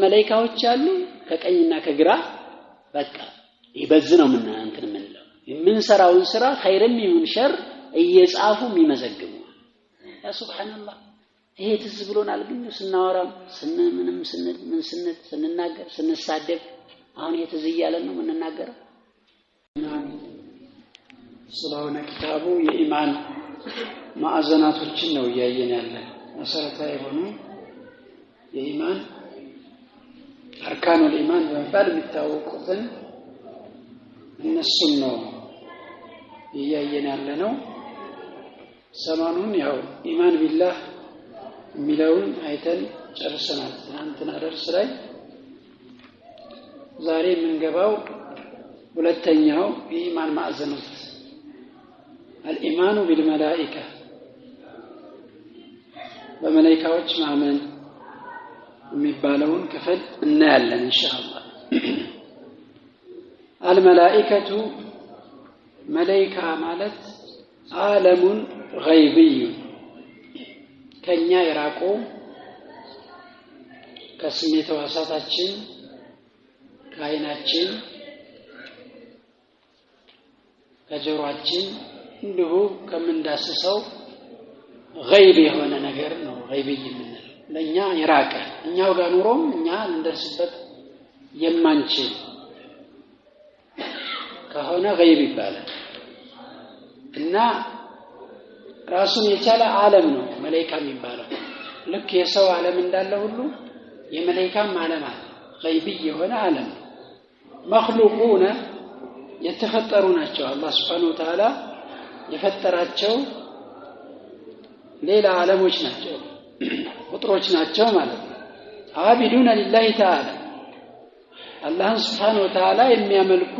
መላእክቶች አሉ ከቀኝና ከግራ በቃ ይበዝ ነው ምን የምንሰራውን ስራ ኸይርም ይሁን ሸር እየጻፉ የሚመዘግቡ ያ ሱብሃንአላህ ይሄ ትዝ ብሎናል ግን ስናወራም ስንናገር ስንሳደብ አሁን የትዝ ይያለን ነው የምንናገረው ስለሆነ ኪታቡ የኢማን ማዕዘናቶችን ነው ያየን ያለ መሰረታዊ የሆኑ የኢማን አርካኑል ኢማን በመባል የሚታወቁትን እነሱን ነው ያየን ያለ ነው ሰማኑን ያው ኢማን ቢላህ ሚላውን አይተን ጨርሰናል ትናንትና ደርስ ላይ ዛሬ የምንገባው ሁለተኛው የኢማን ማዕዘኖች الإيمان بالملائكة በመላእክቶች ማመን የሚባለውን ክፍል እናያለን ኢንሻአላህ الملائكة ملائكة ማለት عالم غيبي ከኛ የራቁ ከስሜት ሕዋሳታችን ከዓይናችን ከጆሮአችን እንዲሁ ከምንዳስሰው غيب የሆነ ነገር ነው غيبي የምንለው ለኛ የራቀ እኛው ጋር ኑሮም እኛ ልንደርስበት የማንችል ከሆነ غيب ይባላል እና ራሱን የቻለ ዓለም ነው መላእክት የሚባለው ልክ የሰው ዓለም እንዳለ ሁሉ የመላእክትም ዓለም አለ غيبي የሆነ ዓለም مخلوقون የተፈጠሩ ናቸው አላህ Subhanahu Wa Ta'ala የፈጠራቸው ሌላ ዓለሞች ናቸው ፍጥሮች ናቸው ማለት ነው አቢዱና ሊላሂ ተዓላ አላህ Subhanahu Wa Ta'ala የሚያመልኩ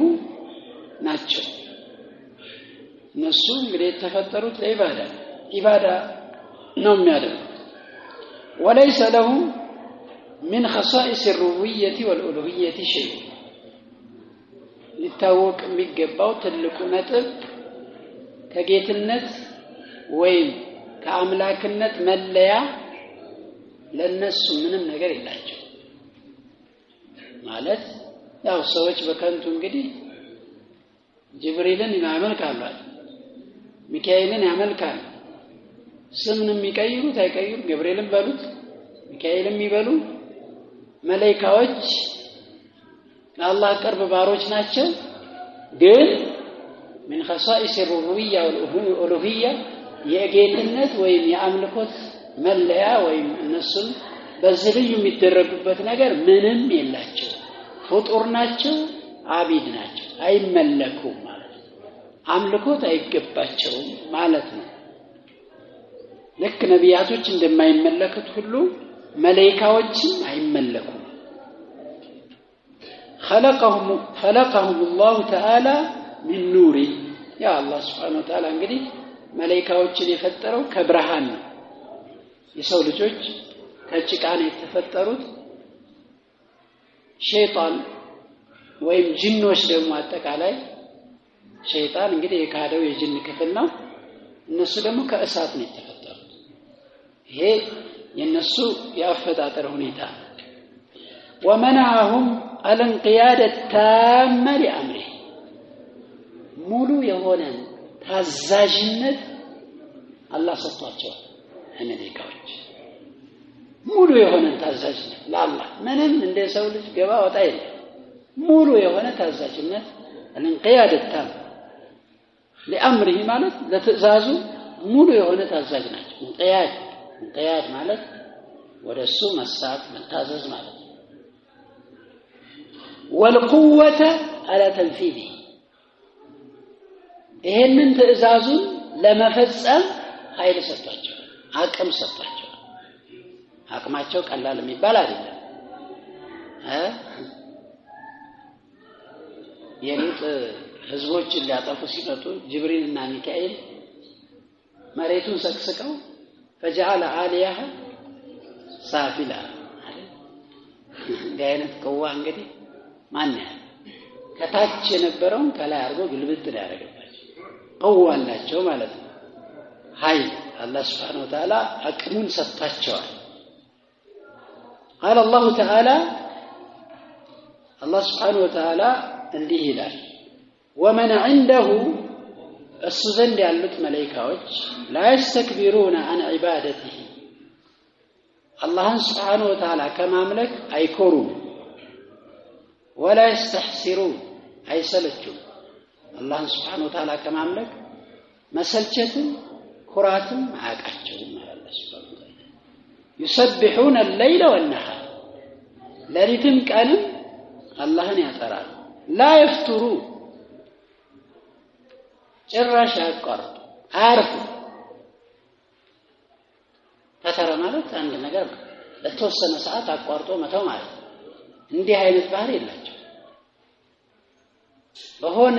ናቸው እነሱ እንግዲህ የተፈጠሩት ለኢባዳ ነው የሚያደርጉት وليس له من خصائص الربوبية والألوهية شيء ሊታወቅ የሚገባው ትልቁ ነጥብ ከጌትነት ወይም ከአምላክነት መለያ ለነሱ ምንም ነገር የላቸው ማለት ያው ሰዎች በከንቱ እንግዲህ ጅብሪልን ያመልካሉ ሚካኤልን ያመልካሉ ስምን የሚቀይሩት አይቀይሩ ገብርኤልን በሉት ሚካኤልን ይበሉ መላእክቶች ለአላህ ቅርብ ባሮች ናቸው ግን من خصائص الربوبية والألوهية የጌትነት ወይም የአምልኮት መለያ ወይም እነሱን በዝልዩ የሚደረጉበት ነገር ምንም የላቸው ፍጡር ናቸው አቢድ ናቸው አይመለኩም ማለት አምልኮት አይገባቸውም ማለት ነው ልክ ነቢያቶች እንደማይመለኩት ሁሉ መላእክቶችም አይመለኩም خلقهم الله تعالى من نور يا الله سبحانه وتعالى እንግዲህ መላእክቶችን የፈጠረው ከብርሃን ነው የሰው ልጆች ከጭቃ ነው የተፈጠሩት ሸይጣን ወይም ጂኖች ደግሞ አጠቃላይ ሸይጣን እንግዲህ የካደው የጂን ክፍል ነው እነሱ ደግሞ ከእሳት ነው የተፈጠሩት ይሄ የነሱ ያፈጣጠር ሁኔታ ومنعهم الانقياد التام لأمره ሙሉ የሆነ ታዛዥነት አላህ ሰጥቷቸዋል ለመላእክቶች ሙሉ የሆነ ታዛዥነት ለአላህ ምንም እንደ ሰው ልጅ ገባ ወጣ የለም ሙሉ የሆነ ታዛዥነት الانقياد التام لأمره ማለት ለትእዛዙ ሙሉ የሆነ ታዛዥ ናቸው እንቅያድ ማለት ወደሱ መስራት መታዘዝ ማለት والقوة على تنفيذه ይሄንን ትእዛዙን ለመፈጸም ኃይል ሰጥቷቸው አቅም ሰጥቷቸው አቅማቸው ቀላል የሚባል አይደለም የሉጥ ህዝቦችን ሊያጠፉ ሲመጡ ጅብሪልና ሚካኤል መሬቱን ሰቅስቀው فجعل عاليها سافلا ጋይነት ቀዋ እንግዲህ ማን ከታች የነበረውን ከላይ አርጎ ግልብጥ ያደረገባቸው ቀዋላቸው ማለት ነው ኃይል አላህ Subhanahu Wa Ta'ala አቅሙን ሰጣቸዋል قال الله تعالى አላህ Subhanahu Wa Ta'ala እንዲህ ይላል ومن عنده እሱ ዘንድ ያሉት መላእክቶች لا يستكبرون عن عبادته አላህን Subhanahu Wa Ta'ala ከማምለክ አይኮሩም ولا يستحسرون አይሰለቹም አላህን Subhanahu Wa Ta'ala ከማምለክ መሰልቸትም ኩራትም አያቃቸውም ማለት Subhanahu Wa Ta'ala يسبحون الليل والنهار ለሊትም ቀንም አላህን ያጠራሉ لا يفترون ጭራሽ አያቋርጡ አያርፉ ፈተረ ማለት አንድ ነገር ለተወሰነ ሰዓት አቋርጦ መተው ማለት እንዲህ አይነት ባህሪ የላቸው በሆነ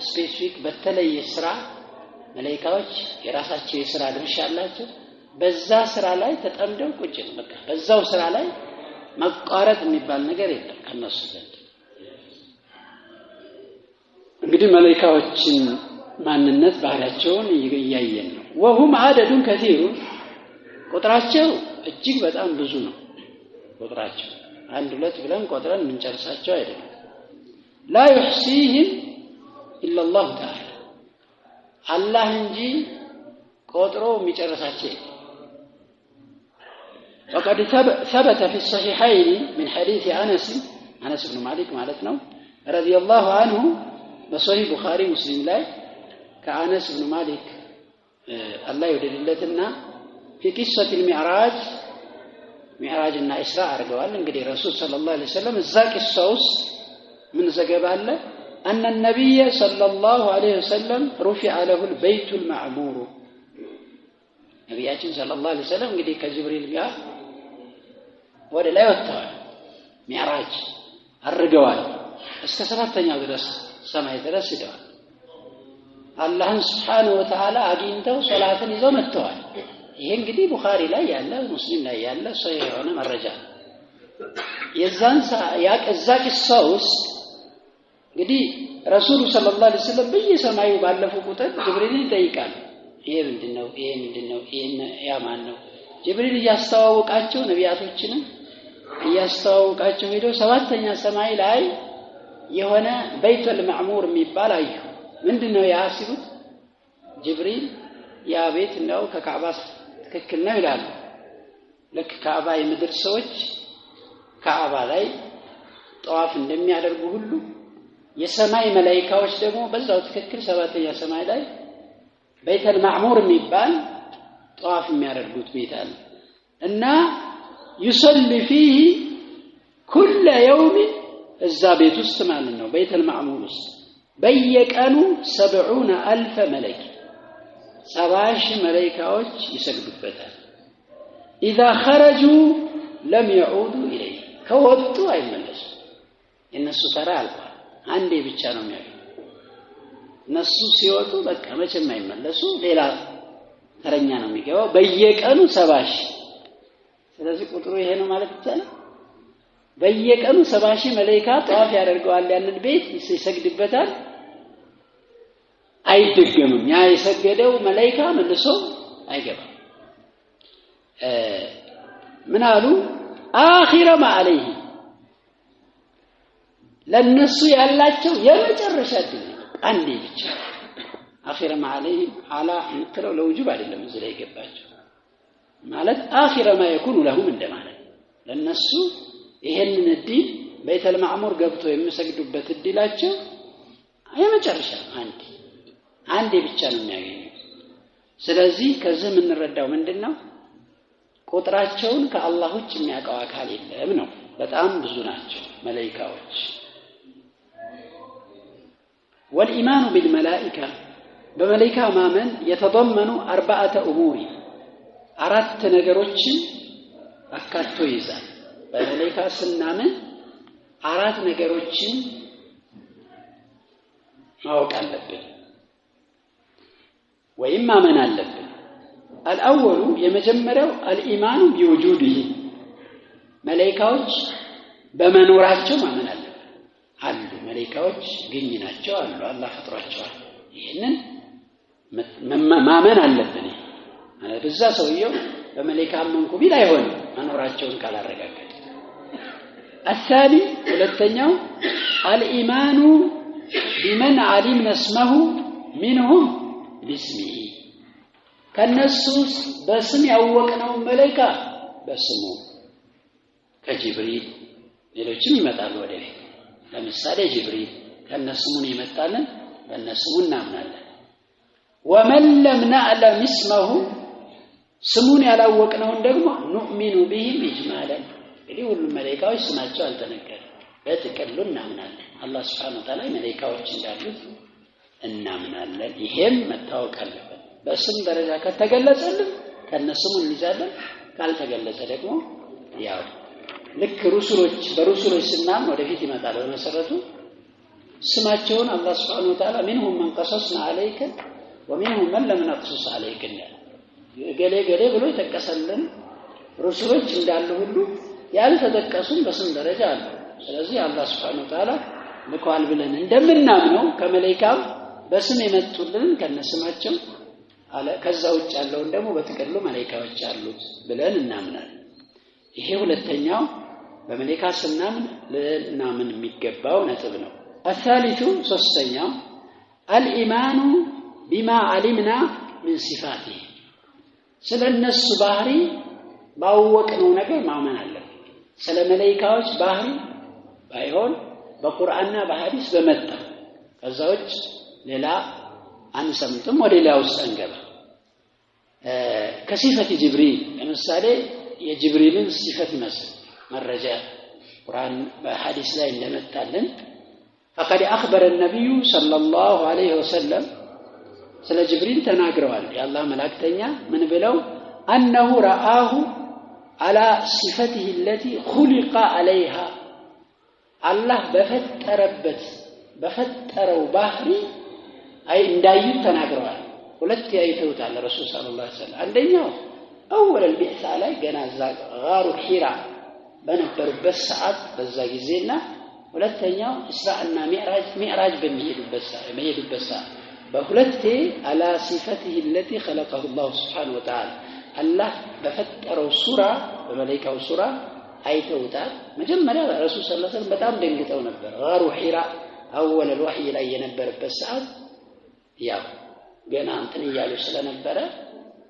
ስፔሲፊክ በተለየ ስራ መላእክቶች የራሳቸው የሥራ ድርሻ አላቸው በዛ ስራ ላይ ተጠምደው ቁጭ ነው በቃ በዛው ስራ ላይ ማቋረጥ የሚባል ነገር የለም ከነሱ ዘንድ እንግዲህ መላእክቶችን ማንነት ባህሪያቸውን እያየን ነው وهم عدد كثير ቁጥራቸው እጅግ በጣም ብዙ ነው ቁጥራቸው አንድ ሁለት ብለን ቆጥረን እንጨርሳቸው አይደለም لا يحصيهم الا الله تعالى الله እንጂ ቆጥሮ የሚጨርሳቸው وقد ثبت في الصحيحين من حديث انس بن مالك معناتنا رضي الله عنه بصحيح البخاري ومسلم ላይ كأنس بن مالك الله يودللتنا في قصة المعراج معراجنا إسراء አርገዋል እንግዲህ رسول صلى الله عليه وسلم እዛ ቂሳውስ ምን ዘገባለ أن النبي صلى الله عليه وسلم رفع له البيت المعمور ነብያችን صلى الله عليه وسلم እንግዲህ ከጅብሪል ጋር ወደ ላይ ወጥተዋል ሚዕራጅ አርገዋል እስከ ሰባተኛው ድረስ ሰማይ ድረስ ሄደዋል አላህን Subhanahu Wa Ta'ala አግኝተው ሶላትን ይዘው መጥተዋል ይሄ እንግዲህ ቡኻሪ ላይ ያለ ሙስሊም ላይ ያለ ሶሂህ የሆነ መረጃ የዛን ያቀዛ ቂሳውስ እንግዲህ ረሱሉ ሰለላሁ ዐለይሂ ወሰለም በየሰማዩ ባለፉ ቁጥር ጅብሪልን ይጠይቃል ይሄ ምንድነው ይሄ ያማን ነው ጅብሪል ያስተዋወቃቸው ነቢያቶችን ያስተዋወቃቸው ሄዶ ሰባተኛ ሰማይ ላይ የሆነ በይቱል ማዕሙር የሚባል አዩ ምንድነው ያ ሲሉት ጅብሪል ያ ቤት ነው ከካዕባ ትክክል ነው ይላሉ ለክ ካዕባ የምድር ሰዎች ካዕባ ላይ ጧፍ እንደሚያደርጉ ሁሉ የሰማይ መላእክቶች ደግሞ በዛው ትክክል ሰባተኛ ሰማይ ላይ በይቱል ማዕሙር የሚባል ጧፍ የሚያደርጉት ቤት አለ እና يصلي فيه كل يوم እዛ ቤት ውስጥ ማለት ነው በይቱል ማዕሙር ውስጥ በየቀኑ 70000 መላእክት 70,000 መላእክቶች ይሰግዱበታል اذا خرجوا لم يعودوا اليه ከወጡ አይመለሱ እነሱ ተራ አልቋል አንዴ ብቻ ነው የሚያገኙ እነሱ ሲወጡ በቃ መቼም አይመለሱ ሌላ ተረኛ ነው የሚገባው በየቀኑ 70,000 ስለዚህ ቁጥሩ ይሄ ነው ማለት ይቻላል በየቀኑ 70,000 መላእክት ጧፍ ያደርገዋል ያንን ቤት ይሰግድበታል አይደገምም ያ የሰገደው መላእክት መልሶ አይገባም ምን አሉ አኺረ ማ አለይሂ ለነሱ ያላቸው የመጨረሻ ድል አንዴ ብቻ አኺረ ማ አለይሂ አላ ምትለው ለውጁብ አይደለም እዚህ ላይ ገባቸው ማለት አኺረ ማ يكون لهم እንደማለት ለነሱ ይሄንን እድል በይቱል ማዕሙር ገብቶ የሚሰግዱበት እድላቸው የመጨረሻ አንዴ ብቻ ነው የሚያገኙት ስለዚህ ከዚህ የምንረዳው ምንድነው ቁጥራቸውን ከአላህ ውጭ የሚያውቀው አካል የለም ነው በጣም ብዙ ናቸው መላእክቶች والإيمان بالملائكة بملائكة مامن يتضمن 4 أمور አራት ነገሮችን አካቶ ይዛል በመላእክት ስናምን አራት ነገሮችን ማወቅ አለብን ወይም ማመን አለብን الأول የመጀመሪያው الإيمان بوجوده መላእክቶች በመኖራቸው ማመን አለብን አሉ መላእክቶች ግኝ ናቸው አሉ አላህ ፈጥሯቸዋል ይሄንን ማመን አለብን በዛ ሰውየው በመላእክት አመንኩ ቢል አይሆንም መኖራቸውን ካላረጋገጠ الثاني ሁለተኛው الإيمان بمن علمنا اسمه منهم باسمه ከነሱስ በስም ያወቅነው መላእክት በስሙ ከጅብሪል ሌሎችም ይመጣሉ ወደፊት ለምሳሌ ጅብሪል ከነስሙን ይመጣልን በነስሙ እናምናለን ومن لم نعلم اسمه ስሙን ያላወቅነው ደግሞ نؤمن بهم اجمالا እንግዲህ ሁሉ መላእክቶች ስማቸው አልተነገረም በጥቅሉ እናምናለን አላህ Subhanahu Wa Ta'ala መላእክቶች እንዳሉት እናምናለን ይሄም መታወቅ አለበት በስም ደረጃ ከተገለጸልን ከነስሙ እንይዛለን ካልተገለጸ ደግሞ ያው ልክ ሩሱሎች በሩሱሎች ስናም ወደፊት ይመጣል በመሰረቱ ስማቸውን አላህ Subhanahu Wa Ta'ala منهم من قصصنا عليك ومنهم من لم نقصص عليك ገሌ ገሌ ብሎ ተቀሰልን ሩሱሎች እንዳሉ ሁሉ ያልተጠቀሱም በስም ደረጃ አሉ ስለዚህ አላህ Subhanahu Wa Ta'ala ልኳል ብለን እንደምናምነው ከመላእክት በስም የመጡልን ከነስማቸው አለ ከዛ ውጭ ያለው ደግሞ በተቀሉ መላእክቶች አሉት ብለን እናምናለን ይሄ ሁለተኛው በመላእክት ስናምን ለናምን የሚገባው ነጥብ ነው الثالث ሶስተኛው الإيمان بما علمنا من صفاته ስለነሱ ባህሪ ባወቅነው ነገር ማመን አለብን ስለ መላእክቶች ባህሪ ባይሆን በቁርአንና በሐዲስ በመጣ ከዛዎች ሌላ አንሰምጥም ወደ ሌላ ውስጥ አንገባ ከሲፈት ጅብሪል ለምሳሌ የጅብሪልን ሲፈት መስል መረጃ ቁርአን በሐዲስ ላይ እንደመጣልን فقد أخبر النبي صلى الله عليه وسلم ስለ ጅብሪል ተናግረዋል የአላህ መላእክተኛ ምን ብለው أنه رآه على صفته التي خلق عليها الله በፈጠረው ባህሪ አይ እንዳዩት ተናግረዋል ሁለት ያይተውታል ረሱል ሰለላሁ ዐለይሂ ወሰለም አንደኛው اول البعثه ላይ ገና غار حراء በነበሩበት ሰዓት በዛ ጊዜና ሁለተኛው እስራእና ሚዕራጅ በሚሄዱበት ሰዓት በሁለቴ على صفته التي خلقه الله سبحانه وتعالى الله በፈጠረው ሱራ በመላእክቱ ሱራ አይተውታል መጀመሪያ ረሱል ሰለላሁ ዐለይሂ ወሰለም በጣም ደንግጠው ነበር غار حراء اول الوحي ላይ የነበረበት ሰዓት ያው ገና እንትን ይያሉ ስለነበረ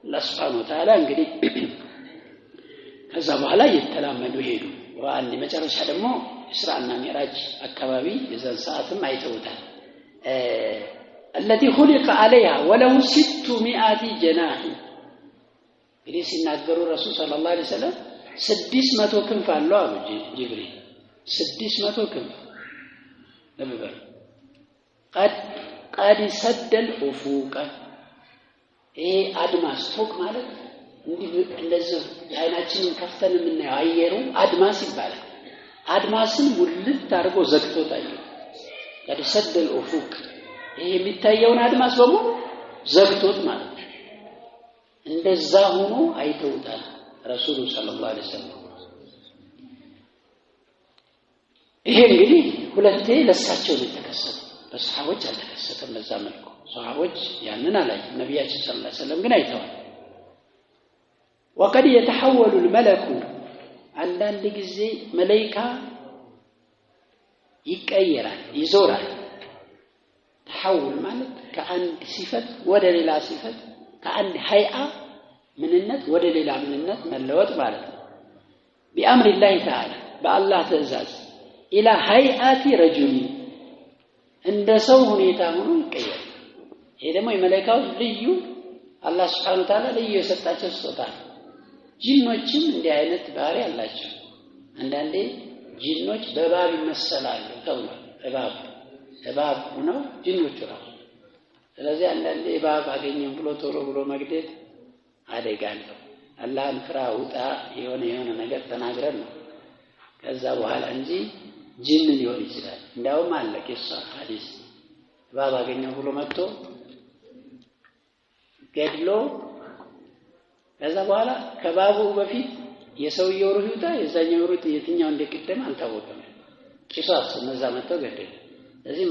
አላህ Subhanahu Wa Ta'ala እንግዲህ ከዛ በኋላ የተላመዱ ሄዱ ወአንድ መጨረሻ ደግሞ እስራእና ሚዕራጅ አካባቢ የዛን ሰዓትም አይተውታል التي خلق عليها وله 600 جناح እንግዲህ ሲናገሩ ረሱል ሰለላሁ ዐለይሂ ወሰለም 600 ክንፍ አለው አሉ ጅብሪል 600 ክንፍ ለምበር قد سد الافق ይሄ አድማስ ፎቅ ማለት እንደዚህ አይናችንን ከፍተን የምናየው አየሩ አድማስ ይባላል አድማስን ሙልት አድርጎ ዘግቶታል قد سد الافق ይሄ የሚታየውን አድማስ በሙሉ ዘግቶት ማለት ነው እንደዛ ሆኖ አይተውታል ረሱል ሰለላሁ ዐለይሂ ወሰለም ይሄ እንግዲህ ሁለቴ ለሳቸው ተከሰተ በሰሃቦች አልተከሰተም በዛ መልኩ ሰሃቦች ያንን አላይ ነብያችን ሰለላሁ ዐለይሂ ወሰለም ግን አይተዋል وقد يتحول الملك አንዳንድ ጊዜ መላእክት ይቀየራል ይዞራል ተሐውል ማለት ከአንድ ሲፈት ወደ ሌላ ሲፈት ከአንድ ሀይአ ምንነት ወደ ሌላ ምንነት መለወጥ ማለት ነው بأمر الله تعالى بالله ትእዛዝ الى هيئات رجل እንደ ሰው ሁኔታ ሆኖ ይቀየራል ይሄ ደግሞ የመላእክቶች ልዩ አላህ Subhanahu Wa Ta'ala ልዩ የሰጣቸው ስጦታ ጂኖችም እንዲህ አይነት ባህሪ አላቸው አንዳንዴ ጂኖች በእባብ ይመሰላሉ ተብሏል እባብ ነው ጂኖች ራሱ ስለዚህ አንዳንዴ እባብ አገኘን ብሎ ቶሎ ብሎ መግደል አደጋ ነው አላህን ፍራ ውጣ የሆነ ነገር ተናግረን ነው ከዛ በኋላ እንጂ ጂን ሊሆን ይችላል እንዳውም አለ ቂሳ ሐዲስ እባብ አገኘን ብሎ መጥቶ ገድሎ ከዛ በኋላ ከባቡ በፊት የሰውየው ሩህ ይውጣ የዛኛው ሩህ የትኛው እንደቀደም አልታወቀም ቂሳስ እነዛ መጥተው ገደሉ ስለዚህ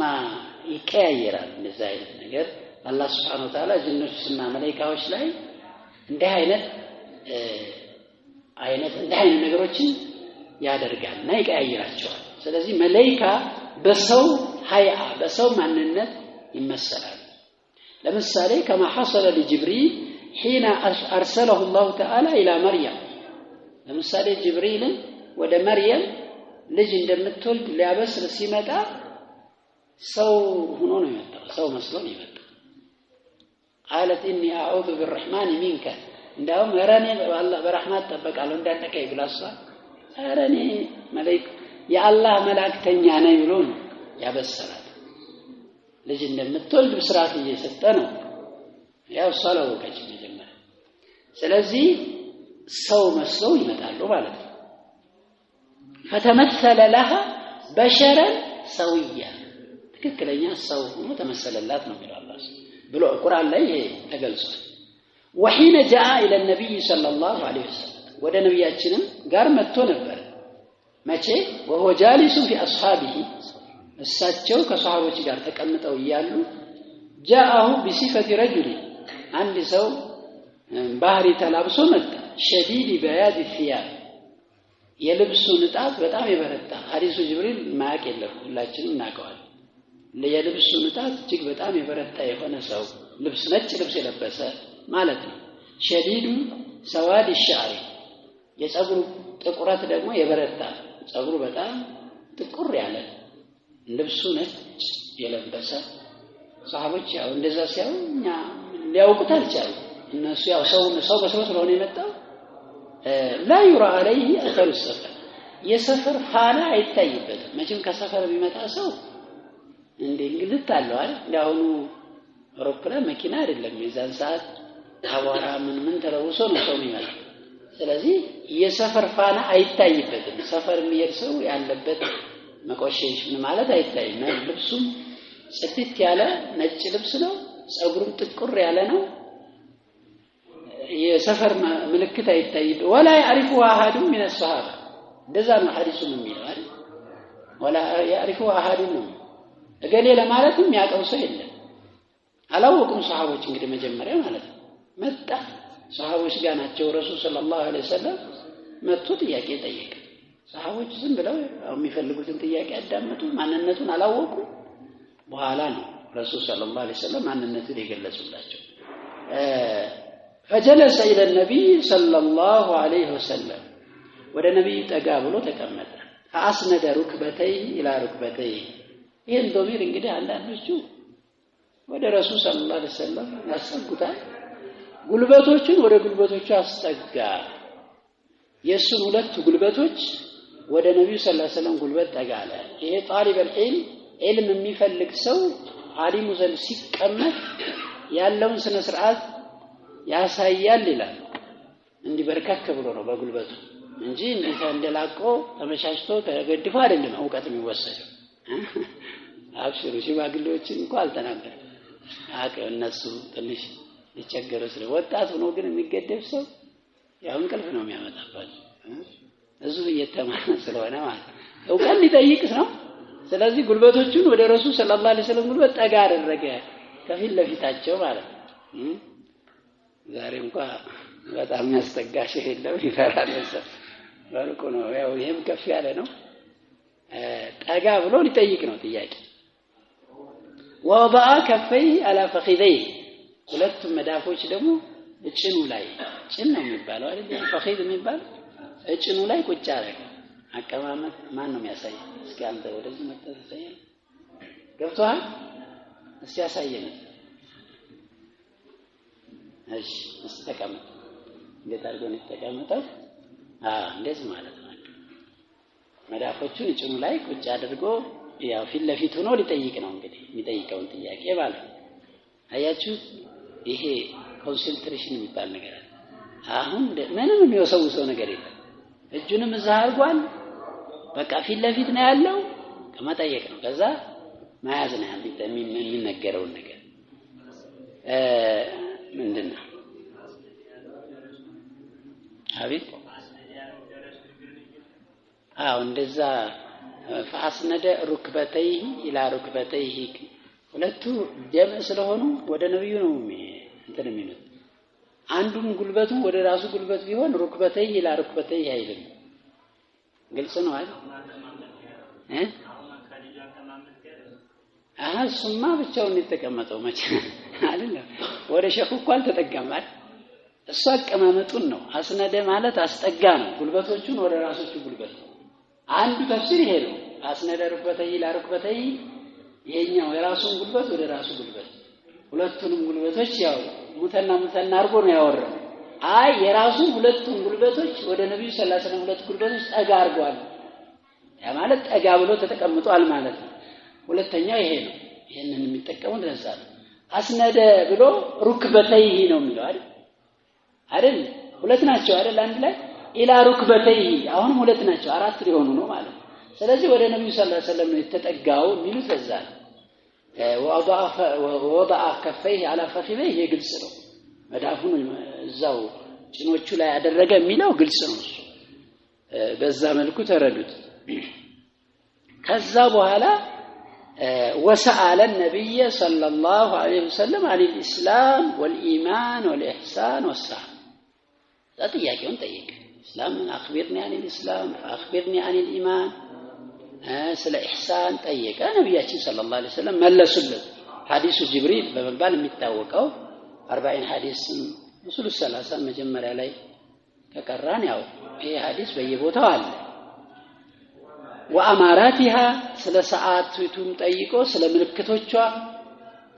ይቀያየራል እንደዛ አይነት ነገር አላህ Subhanahu Wa Ta'ala ጅኖችና መላእክቶች ላይ እንደ አይነት ነገሮችን ያደርጋልና ይቀያይራቸዋል ስለዚህ መላእክታ በሰው ሀይአ በሰው ማንነት ይመሰላል ለምሳሌ كما حصل لجبريل حين ارسله الله تعالى الى مريم ለምሳሌ ጅብሪልን ወደ መርየም ልጅ እንደምትወልድ ሊያበስር ሲመጣ ሰው ሆኖ ነው የመጣው ሰው መስሎ ነው የመጣው قالت اني اعوذ بالرحمن منك እንዳውም ረኔ በአላህ በረህመት ተጠበቃለሁ እንዳንተከይ ብላሷ ረኔ መላእክ የአላህ መላእክተኛ ነኝ ብሎ ነው ያበሰራት ልጅ እንደምትወልድ ብስራት እየሰጠ ነው ያው ሰላወቀች መጀመሪያ ስለዚህ ሰው መስለው ይመጣሉ ማለት ነው فتمثل لها بشرا سويا ትክክለኛ ሰው ሆኖ ተመሰለላት ነው የሚለው አላህ ብሎ ቁርአን ላይ ተገልጿል وحين جاء الى النبي صلى الله عليه وسلم ወደ ነብያችንም ጋር መጥቶ ነበር መቼ وهو جالس في اصحابه እሳቸው ከሷሃቦች ጋር ተቀምጠው ይያሉ جاءه بصفه رجل አንድ ሰው ባህሪ ተላብሶ መጣ شديد بياض الثياب የልብሱ ንጣት በጣም የበረታ ሐዲሱ ጅብሪል ማያቅ የለም ሁላችንም እናውቀዋለን ለየልብሱ ንጣት እጅግ በጣም የበረታ የሆነ ሰው ልብስ ነጭ ልብስ የለበሰ ማለት ነው شديد سواد الشعر የፀጉሩ ጥቁረት ደግሞ የበረታ ፀጉሩ በጣም ጥቁር ያለ ልብሱ ነጭ የለበሰ ሷሃቦች ያው እንደዛ ሲያውኛ ሊያውቁት አልቻሉ እነሱ ያው ሰው በሰው ስለሆነ የመጣው لا يرى عليه اثر السفر የሰፈር ፋና አይታይበትም መቼም ከሰፈር ቢመጣ ሰው እንደ እንግልት አለው አይደል ያውኑ አውሮፕላን መኪና አይደለም የዛን ሰዓት አቧራ ምን ተለውሶ ነው ሰው የሚመጣው ስለዚህ የሰፈር ፋና አይታይበትም ሰፈር የሚሄድ ሰው ያለበት መቆሸሽ ምን ማለት አይታይም ልብሱም ጽድት ያለ ነጭ ልብስ ነው ፀጉሩም ጥቁር ያለ ነው የሰፈር ምልክት አይታይም ولا يعرف احد من الصحابه እንደዛ ነው ሐዲሱ የሚለው አይደል ولا يعرف احد ነው እገሌ ለማለትም ያቀው ሰው የለም አላወቁም ሷሃቦች እንግዲህ መጀመሪያ ማለት ነው መጣ ሷሃቦች ጋር ናቸው ረሱል ሰለላሁ ዐለይሂ ወሰለም መጥቶ ጥያቄ ጠየቀ ሷሃቦች ዝም ብለው የሚፈልጉትን ጥያቄ አዳመጡ ማንነቱን አላወቁ በኋላ ነው ረሱል ሰለላሁ ዐለይሂ ወሰለም ማንነቱን የገለጹላቸው فجلس الى النبي صلى الله عليه وسلم ወደ ነብዩ ጠጋ ብሎ ተቀመጠ فاسند ركبتيه الى ركبتيه ይሄን ዶሚር እንግዲህ አንዳንዶቹ ወደ ረሱል ሰለላሁ ዐለይሂ ወሰለም ያስጠጉታል ጉልበቶችን ወደ ጉልበቶቹ አስጠጋ የሱን ሁለት ጉልበቶች ወደ ነብዩ ሰለላሁ ዐለይሂ ወሰለም ጉልበት ጠጋለ ይሄ ጣሊብ العلم የሚፈልግ ሰው ዓሊሙ ዘንድ ሲቀመጥ ያለውን ስነ ስርዓት ያሳያል ይላል እንዲህ በርካከ ብሎ ነው በጉልበቱ እንጂ እንደላቆ ተመሻሽቶ ተገድፎ አይደለም ዕውቀት የሚወሰደው አብሽሩ ሽማግሌዎችን እንኳን አልተናገረ አቀ እነሱ ትንሽ ሊቸገሩ ስለ ወጣት ሆኖ ግን የሚገደፍ ሰው ያው እንቅልፍ ነው የሚያመጣባቸው እዙ እየተማረ ስለሆነ ማለት ዕውቀት ሊጠይቅ ነው ስለዚህ ጉልበቶቹን ወደ ረሱል ሰለላሁ ዐለይሂ ወሰለም ጉልበት ጠጋ አደረገ ከፊት ለፊታቸው ማለት ነው ዛሬ እንኳን በጣም ያስጠጋሽ የለም ይፈራል ሰው ባልኮ ነው ያው ይሄም ከፍ ያለ ነው ጠጋ ብሎ ሊጠይቅ ነው ጥያቄ وضع كفيه على فخذيه ሁለቱም መዳፎች ደግሞ እጭኑ ላይ ጭን ነው የሚባለው አይደል ፈኺዝ የሚባል እጭኑ ላይ ቁጭ አደረገ አቀማመጥ ማን ነው የሚያሳይ እስኪ አንተ ወደዚህ መጥተህ ታሳየን ገብቶሃል እስኪ ያሳየን እሺ ተቀመጥ እንዴት አድርጎ ነው ተቀመጠው እንደዚህ ማለት ነው መዳፎቹን እጭኑ ላይ ቁጭ አድርጎ ያው ፊት ለፊት ሆኖ ሊጠይቅ ነው እንግዲህ የሚጠይቀውን ጥያቄ ማለት አያችሁ ይሄ ኮንሰንትሬሽን የሚባል ነገር አለ አሁን ምንም የሚወሰውሰው ነገር የለም እጁንም እዛ አርጓል በቃ ፊት ለፊት ነው ያለው ከመጠየቅ ነው ከዛ መያዝ ነው የሚነገረው ነገር ምንድነው አቤት እንደዛ فاسند ركبتيه الى ركبتيه ሁለቱ ጀምዕ ስለሆኑ ወደ ነብዩ ነው እንትን የሚሉት አንዱን ጉልበቱ ወደ ራሱ ጉልበት ቢሆን ركبتيه الى ركبتيه አይልም ግልጽ ነው አይደል እሱማ ብቻውን የተቀመጠው መቼ አይደለም ወደ ሸኹ እንኳን ተጠጋማል እሱ አቀማመጡን ነው አስነደ ማለት አስጠጋ ነው ጉልበቶቹን ወደ ራሶቹ ጉልበት አንዱ ተፍሲር ይሄ ነው አስነደ ሩክበተይ ለሩክበተይ ይሄኛው የራሱን ጉልበት ወደ ራሱ ጉልበት ሁለቱንም ጉልበቶች ያው ሙተና አርጎ ነው ያወራው አይ የራሱን ሁለቱን ጉልበቶች ወደ ነብዩ ሰለላሁ ዐለይሂ ወሰለም ሁለት ጉልበቶች ጠጋ አርጓል ያ ማለት ጠጋ ብሎ ተቀምጧል ማለት ነው ሁለተኛው ይሄ ነው ይሄንን የሚጠቀመው ለዛ ነው አስነደ ብሎ ሩክበተይ ነው የሚለው አይደል ሁለት ናቸው አይደል አንድ ላይ ኢላ ሩክበተይ አሁን ሁለት ናቸው አራት ሊሆኑ ነው ማለት ነው ስለዚህ ወደ ነብዩ ሰለላሁ ዐለይሂ ወሰለም ነው የተጠጋው የሚሉት ለዛ ነው ወضع كفيه على فخذيه ግልጽ ነው መዳፉን እዛው ጭኖቹ ላይ ያደረገ የሚለው ግልጽ ነው በዛ መልኩ ተረዱት ከዛ በኋላ وسأل النبي صلى الله عليه وسلم عن الإسلام والإيمان والإحسان والسعادة ጥያቄውን ጠየቀ እስላም አخبرني عن الإسلام أخبرني عن الإيمان ስለ ኢህሳን ጠየቀ ነብያችን ሰለላሁ ዐለይሂ ወሰለም መለሱለት ሐዲሱ ጅብሪል በመባል የሚታወቀው 40 ሐዲስ ኡሱል ሰላሳ መጀመሪያ ላይ ከቀራን ያው ይሄ ሐዲስ በየቦታው አለ وأماراتها ስለ ሰዓቱም ጠይቆ ስለ ምልክቶቿ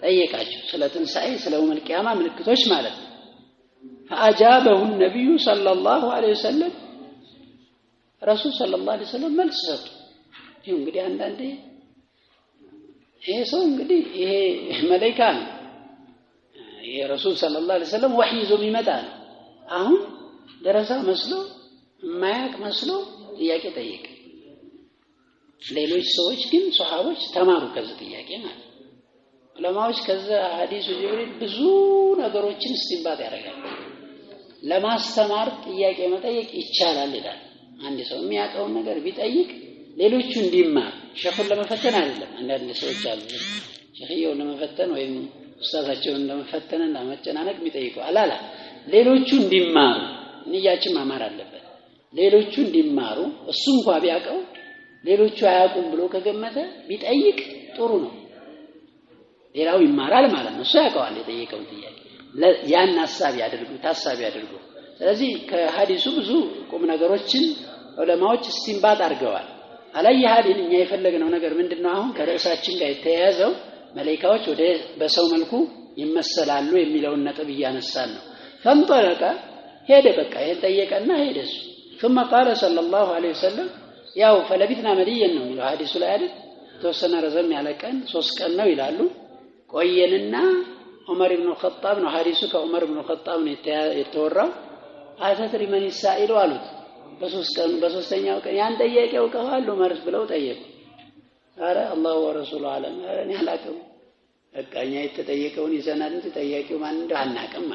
ጠየቃቸው ስለ ትንሳኤ ስለ የውመል ቂያማ ምልክቶች ማለት ነው فأجابه النبي صلى الله عليه وسلم رسول صلى الله عليه وسلم መልስ ሰጡ ይሄ እንግዲህ አንዳንዴ ይሄ ሰው እንግዲህ ይሄ መላእክት ነው ይሄ ረሱል ሰለላሁ ዐለይሂ ወሰለም ወህይ ይዞ የሚመጣ ነው አሁን ደረሳ መስሎ ማያቅ መስሎ ጥያቄ ጠየቀ ሌሎች ሰዎች ግን ሱሐቦች ተማሩ ከዚህ ጥያቄ ማለት ዑለማዎች ከዛ ሐዲሱ ጅብሪል ብዙ ነገሮችን እስቲንባጥ ያደርጋሉ ለማስተማር ጥያቄ መጠየቅ ይቻላል ይላል አንድ ሰው የሚያውቀውን ነገር ቢጠይቅ ሌሎቹ እንዲማር ሸኹን ለመፈተን አይደለም አንዳንድ ሰዎች አሉ ሸኺውን ለመፈተን ወይም ኡስታዛቸውን ለመፈተንና መጨናነቅ የሚጠይቁ አላላ ሌሎቹ እንዲማሩ ንያችን ማማር አለበት ሌሎቹ እንዲማሩ እሱ እንኳን ቢያውቀው ሌሎቹ አያውቁም ብሎ ከገመተ ቢጠይቅ ጥሩ ነው ሌላው ይማራል ማለት ነው እሱ ያውቀዋል የጠየቀውን ጥያቄ ያን ሐሳብ ያድርጉ ታሳቢ ያድርጉ ስለዚህ ከሐዲሱ ብዙ ቁም ነገሮችን ዑለማዎች እስቲንባጥ አድርገዋል አለየ ሐዲን እኛ የፈለግነው ነገር ምንድነው አሁን ከርዕሳችን ጋር የተያያዘው መላእክቶች ወደ በሰው መልኩ ይመሰላሉ የሚለውን ነጥብ ያነሳል ነው ፈንጠለቀ ሄደ በቃ ይሄን ጠየቀና ሄደሱ ثم قال صلى الله عليه وسلم ያው ፈለቢትና መዲየን ነው የሚለው ሐዲሱ ላይ አይደል ተወሰነ ረዘም ያለ ቀን 3 ቀን ነው ይላሉ ቆየንና ዑመር ኢብኑ ኸጣብ ነው ሐዲሱ ከዑመር ኢብኑ ኸጣብ ነው የተወራው አተትሪ ማን ይሳኢሉ አሉት በሶስተኛው ቀን ያን ጠየቀው ከዋሉ ዑመር ብለው ጠየቁ አረ አላሁ ወረሱሉ አለም አረ እኔ አላውቅም በቃኛ የተጠየቀውን ይዘናል እንጂ ጠያቂው ማን እንደው አናውቅም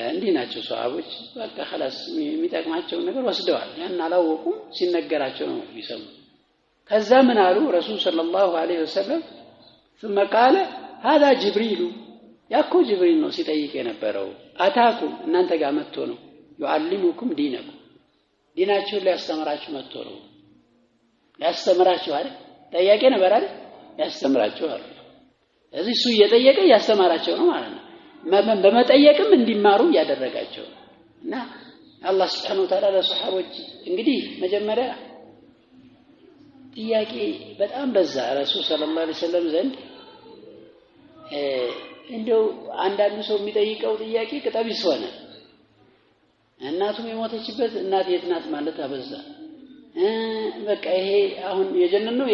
እንዲህ ናቸው ሷሃቦች በቃ خلاص የሚጠቅማቸው ነገር ወስደዋል ያን አላወቁም ሲነገራቸው ነው ይሰሙ ከዛ ምን አሉ ረሱል ሰለላሁ ዐለይሂ ወሰለም ثم قال هذا جبريل ያኮ ጅብሪል ነው ሲጠይቅ የነበረው አታኩም እናንተ ጋር መጥቶ ነው يعلمكم دينكم ዲናችሁን ሊያስተምራችሁ መጥቶ ነው ያስተምራችሁ አይደል ጠያቄ ነበር አይደል ያስተምራችሁ አይደል እዚህ እሱ እየጠየቀ ያስተምራቸው ነው ማለት ነው በመጠየቅም እንዲማሩ ያደረጋቸው እና አላህ Subhanahu Wa Ta'ala ለሱሐቦች እንግዲህ መጀመሪያ ጥያቄ በጣም በዛ ረሱል ሰለላሁ ዐለይሂ ወሰለም ዘንድ እንደው አንዳንዱ ሰው የሚጠይቀው ጥያቄ ቅጠቢስ ሆነ እናቱም የሞተችበት እናት የት ናት ማለት አበዛ በቃ ይሄ አሁን የጀነን ነው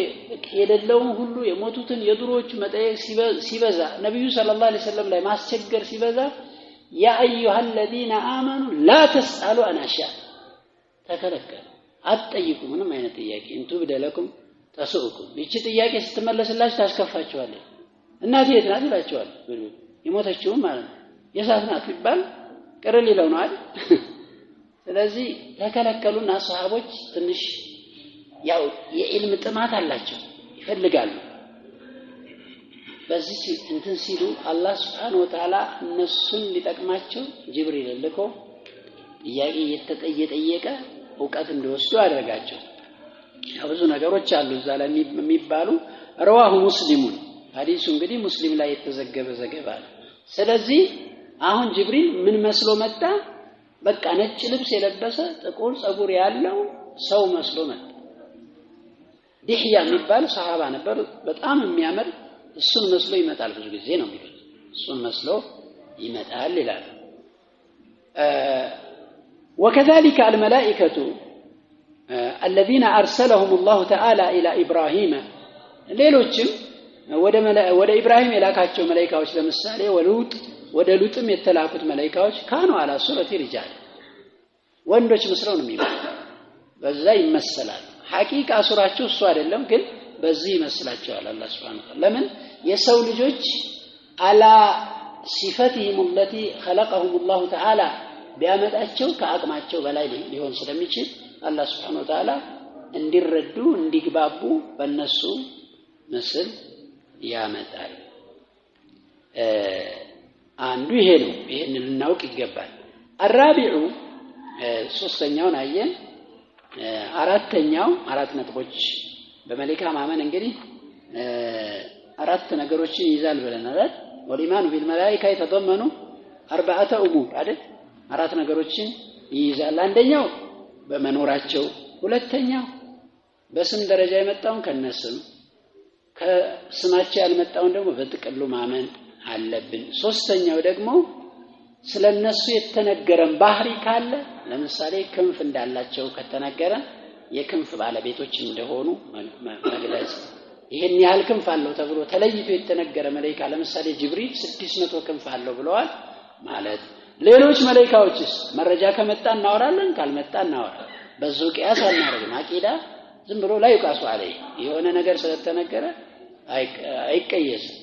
የሌለው ሁሉ የሞቱትን የድሮች መጠየቅ ሲበዛ ነብዩ ሰለላሁ ዐለይሂ ወሰለም ላይ ማስቸገር ሲበዛ ያ አዩሃ الذين آمنوا لا تسألوا عن أشياء ተከለከለ አትጠይቁ ምንም አይነት ጥያቄ እንቱ በደለኩም ተሰኡኩም እቺ ጥያቄ ስትመለስላችሁ ታስከፋችኋለች እናት የት ናት ይላችኋል የሞተችው ማለት ነው የሳት ናት ይባል ቅርል ይለው ነው አይደል ስለዚህ ተከለከሉና ሱሐቦች ትንሽ ያው የኢልም ጥማት አላቸው ይፈልጋሉ በዚህ እንትን ሲሉ አላህ Subhanahu Wa Ta'ala እነሱን ሊጠቅማቸው ጅብሪል ልኮ ጥያቄ እየተጠየቀ ዕውቀት እንዲወስዱ አደረጋቸው ብዙ ነገሮች አሉ እዛ ላይ የሚባሉ رواه مسلم ሐዲሱ እንግዲህ ሙስሊም ላይ የተዘገበ ዘገባ ነው ስለዚህ አሁን ጅብሪል ምን መስሎ መጣ በቃ ነጭ ልብስ የለበሰ ጥቁር ጸጉር ያለው ሰው መስሎ መጣ ዲህያ የሚባል ሰሃባ ነበር በጣም የሚያምር እሱን መስሎ ይመጣል ብዙ ጊዜ ነው የሚሉት እሱን መስሎ ይመጣል ይላል وكذلك الملائكة الذين أرسلهم الله تعالى إلى إبراهيم ሌሎችም ወደ ኢብራሂም የላካቸው መላእክቶች ለምሳሌ ወደ ሉጥም የተላኩት መላእክቶች ካኑ አላ ሱረቲ ሪጃል ወንዶች መስለው ነው የሚመጡት በዛ ይመስላል ሐቂቃ ሱራቸው እሱ አይደለም ግን በዚህ ይመስላቸዋል አላህ Subhanahu Wa Ta'ala ለምን የሰው ልጆች አላ ሲፈቲሂም التي خلقهم الله تعالى ቢያመጣቸው ከአቅማቸው በላይ ሊሆን ስለሚችል አላህ Subhanahu Wa Ta'ala እንዲረዱ እንዲግባቡ በእነሱ መስል ያመጣል አንዱ ይሄ ነው ይሄንን ልናውቅ ይገባል አራቢዑ ሶስተኛውን አየን አራት ነጥቦች በመላእክት ማመን እንግዲህ አራት ነገሮችን ይዛል ብለናል ወሊማኑ ቢልመላእክት የተضمኑ አርባዓተ ኡሙር አይደል አራት ነገሮችን ይይዛል አንደኛው በመኖራቸው ሁለተኛው በስም ደረጃ የመጣውን ከነስም ከስማቸው ያልመጣውን ደግሞ በጥቅሉ ማመን አለብን ሶስተኛው ደግሞ ስለነሱ የተነገረን ባህሪ ካለ ለምሳሌ ክንፍ እንዳላቸው ከተነገረ የክንፍ ባለቤቶች እንደሆኑ መግለጽ ይሄን ያህል ክንፍ አለው ተብሎ ተለይቶ የተነገረ መላእክት ለምሳሌ ጅብሪል 600 ክንፍ አለው ብለዋል ማለት ሌሎች መላእክቶችስ መረጃ ከመጣ እናወራለን ካልመጣ እናወራለን በዙ ቂያስ አናደርግም አቂዳ ዝም ብሎ ላይ ቃሱ አለይ የሆነ ነገር ስለተነገረ አይቀየስም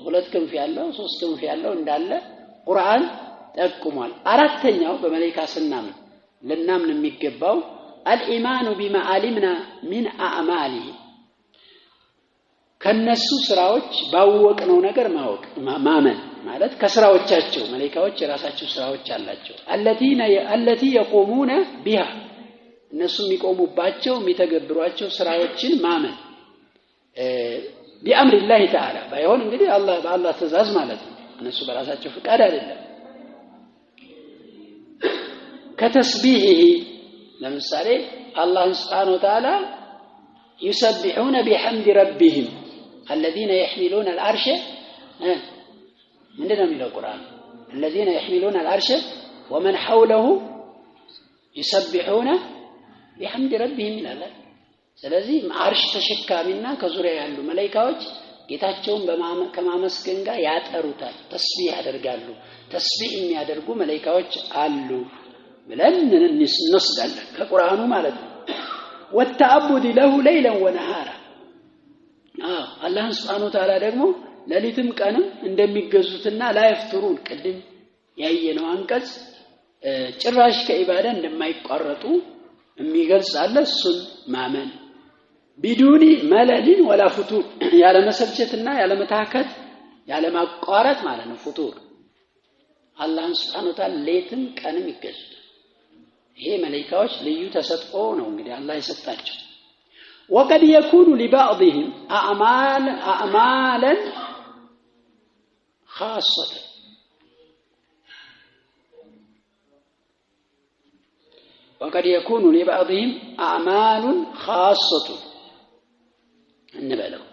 ሁለት ክንፍ ያለው ሶስት ክንፍ ያለው እንዳለ ቁርአን ጠቁሟል አራተኛው በመላእክት ስናምን ለናምን የሚገባው الإيمان بما علمنا من أعماله ከነሱ ስራዎች ባወቅነው ነገር ማወቅ ማመን ማለት ከስራዎቻቸው መላእክቶች የራሳቸው ስራዎች አላቸው التي يقومون بها እነሱ የሚቆሙባቸው የሚተገብሯቸው ስራዎችን ማመን بأمر الله تعالى ባይሆን እንግዲህ በአላህ ትእዛዝ ማለት ነው እነሱ በራሳቸው ፍቃድ አይደለም ከተስቢሂ ለምሳሌ አላህ Subhanahu Wa Ta'ala يسبحون بحمد ربهم الذين يحملون العرش ምንድነው የሚለው ቁርአን الذين يحملون العرش ومن حوله يسبحون بحمد ربهم ይላል ስለዚህ አርሽ ተሸካሚና ከዙሪያ ያሉ መላእክቶች ጌታቸውን ከማመስገን ጋር ያጠሩታል ተስቢህ ያደርጋሉ ተስቢህ የሚያደርጉ መላእክቶች አሉ ብለን እንወስዳለን ከቁርአኑ ማለት ነው ወተአቡድ ለሁ ለይለን ወነሃራ አላህ Subhanahu Wa Ta'ala ደግሞ ለሊትም ቀንም እንደሚገዙትና ላይፍጥሩን ቅድም ያየነው አንቀጽ ጭራሽ ከኢባዳ እንደማይቋረጡ የሚገልጽ አለ እሱን ማመን ቢዱኒ መለልን ወላ ፍጡር ያለ መሰልቸትና ያለ መታከት ያለ ማቋረጥ ማለት ነው ፍጡር አላህ Subhanahu Wa Ta'ala ሌትም ቀንም ይገዙታል ይሄ መላእክቶች ልዩ ተሰጥኦ ነው እንግዲህ አላህ የሰጣቸው وقد يكون لبعضهم اعمالا خاصه وقد يكون لبعضهم اعمال خاصه እንበለው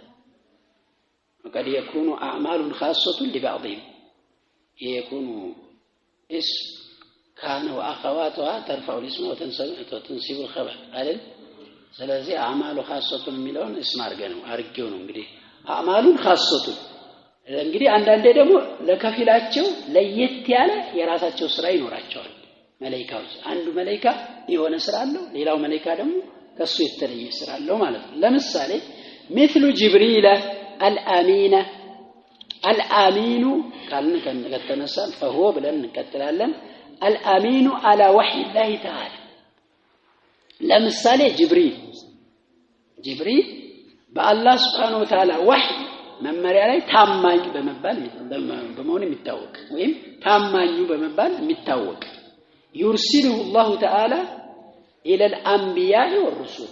وقد يكون اعمال خاصه لبعضهم يكون اسم كان واخواتها ترفع الاسم وتنصب الخبر አይደል ስለዚህ አማሉ ኻሰቱ የሚለውን እስም አርገው ነው እንግዲህ አማሉን ኻሰቱ እንግዲህ አንዳንዴ ደግሞ ለከፊላቸው ለየት ያለ የራሳቸው ስራ ይኖራቸዋል መላእክቶች አንዱ መላእክት የሆነ ስራ አለው ሌላው መላእክት ደግሞ ከሱ የተለየ ስራ አለው ማለት ነው ለምሳሌ مثل جبريل الامين قالنا ከተነሳን فهو ብለን እንቀጥላለን الامين على وحي الله تعالى ለምሳሌ ጅብሪል በአላህ Subhanahu Wa Ta'ala ወህይ መመሪያ ላይ ታማኝ በመባል የሚታወቅ ወይም ታማኙ በመባል የሚታወቅ يرسله الله تعالى إلى الأنبياء والرسل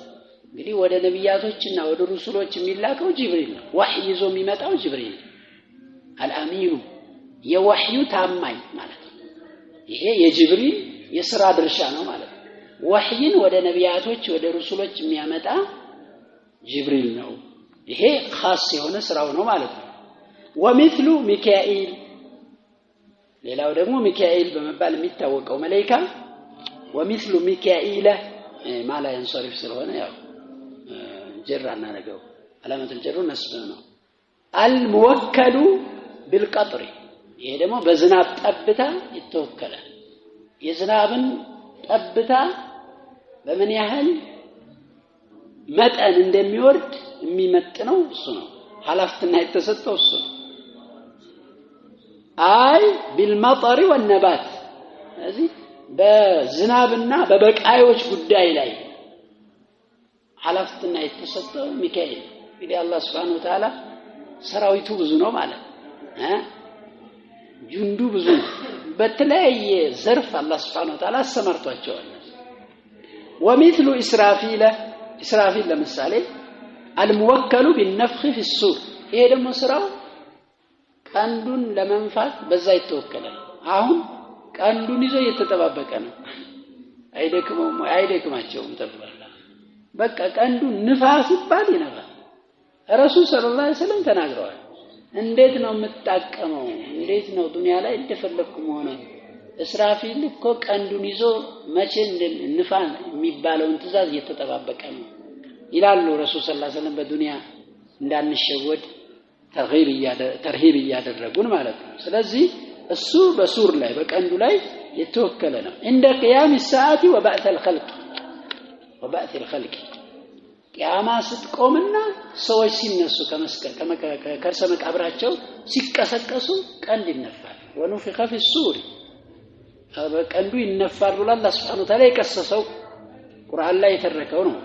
እንግዲህ ወደ ነብያቶችና ወደ ሩሱሎች የሚላከው ጅብሪል ነው ወህይ ይዞ የሚመጣው ጅብሪል አልአሚኑ የወህዩ ታማኝ ማለት ነው ይሄ የጅብሪል የሥራ ድርሻ ነው ማለት ነው ወህይን ወደ ነብያቶች ወደ ሩሱሎች የሚያመጣ ጅብሪል ነው ይሄ خاص የሆነ ስራው ነው ማለት ነው ወሚስሉ ሚካኤል ሌላው ደግሞ ሚካኤል በመባል የሚታወቀው መላእክት ወሚስሉ ሚካኤል ማላ ينصرف ስለሆነ ያው ጀራና ነገው አላማቱል ጀሩ ነስብ ነው አልሙወከሉ بالقطر ይሄ ደግሞ በዝናብ ጠብታ ይተወከለ የዝናብን ጠብታ በምን ያህል መጠን እንደሚወርድ የሚመጥነው እሱ ነው ሐላፍትና የተሰጠው እሱ ነው አይ بالمطر والنبات ስለዚህ በዝናብና በበቃዮች ጉዳይ ላይ ሐላፍትና የተሰጠው ሚካኤል እንግዲህ አላህ Subhanahu Wa Ta'ala ሰራዊቱ ብዙ ነው ማለት ጁንዱ ብዙ በተለያየ ዘርፍ አላህ Subhanahu Wa Ta'ala አሰማርቷቸዋል ومثل إسرافيل ለምሳሌ الموكل بالنفخ في الصور ይሄ ደግሞ ስራው ቀንዱን ለመንፋት በዛ ይተወከላል አሁን ቀንዱን ይዞ እየተጠባበቀ ነው አይደክማቸውም ተብሏል በቃ ቀንዱ ንፋስ ይባል ይነፋል ረሱል ሰለላሁ ዐለይሂ ወሰለም ተናግረዋል እንዴት ነው የምትጣቀመው እንዴት ነው ዱንያ ላይ እንደፈለኩ ሆነ እስራፊል እኮ ቀንዱን ይዞ መቼ እንደንፋን የሚባለውን ትእዛዝ እየተጠባበቀ ነው ይላሉ ረሱል ሰለላሁ ዐለይሂ ወሰለም በዱንያ እንዳንሸወድ ተርሂብ ያደረጉን ማለት ነው ስለዚህ እሱ በሱር ላይ በቀንዱ ላይ የተወከለ ነው እንደ قيام الساعه وبعث الخلق ቂያማ ስትቆምና ሰዎች ሲነሱ ከርሰ መቃብራቸው ሲቀሰቀሱ ቀንድ ይነፋል ونفخ في الصور ቀንዱ ይነፋል ብሎ አላህ Subhanahu Wa Ta'ala የከሰሰው ቁርአን ላይ የተረከው ነው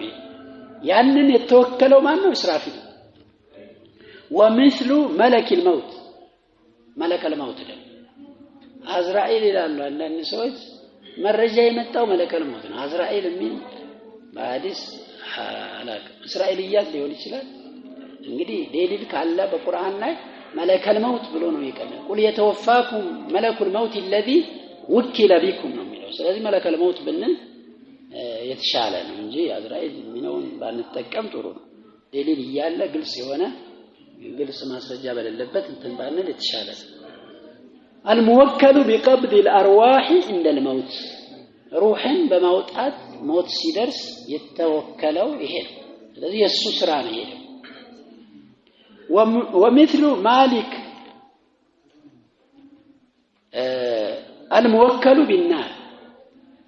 ያንን የተወከለው ማን ነው እስራፊል ومثل ملك الموت ملك الموت ደግሞ አዝራኤል ይላሉ አንዳንድ ሰዎች መረጃ የመጣው መለከ الموت ነው አዝራኤል የሚል በሐዲስ አላቅ እስራኤልያት ሊሆን ይችላል እንግዲህ ደሊል ካለ በቁርአን ላይ ملك الموت ብሎ ነው የቀመጠው ቁል የተወፋኩም ملك الموت الذي وكل بكم ነው የሚለው ስለዚህ ملك الموت ብንል የተሻለ ነው እንጂ አዝራኤል የሚለውን ባንጠቀም ጥሩ ነው ደሊል ይያለ ግልጽ የሆነ ግልጽ ማስረጃ በሌለበት እንትን ባንል የተሻለ ነው الموكل بقبض الارواح عند الموت روحን በማውጣት ሞት ሲደርስ የተወከለው ይሄ ነው ስለዚህ የሱ ስራ ነው ይሄ ومثل مالك الموكل بالنار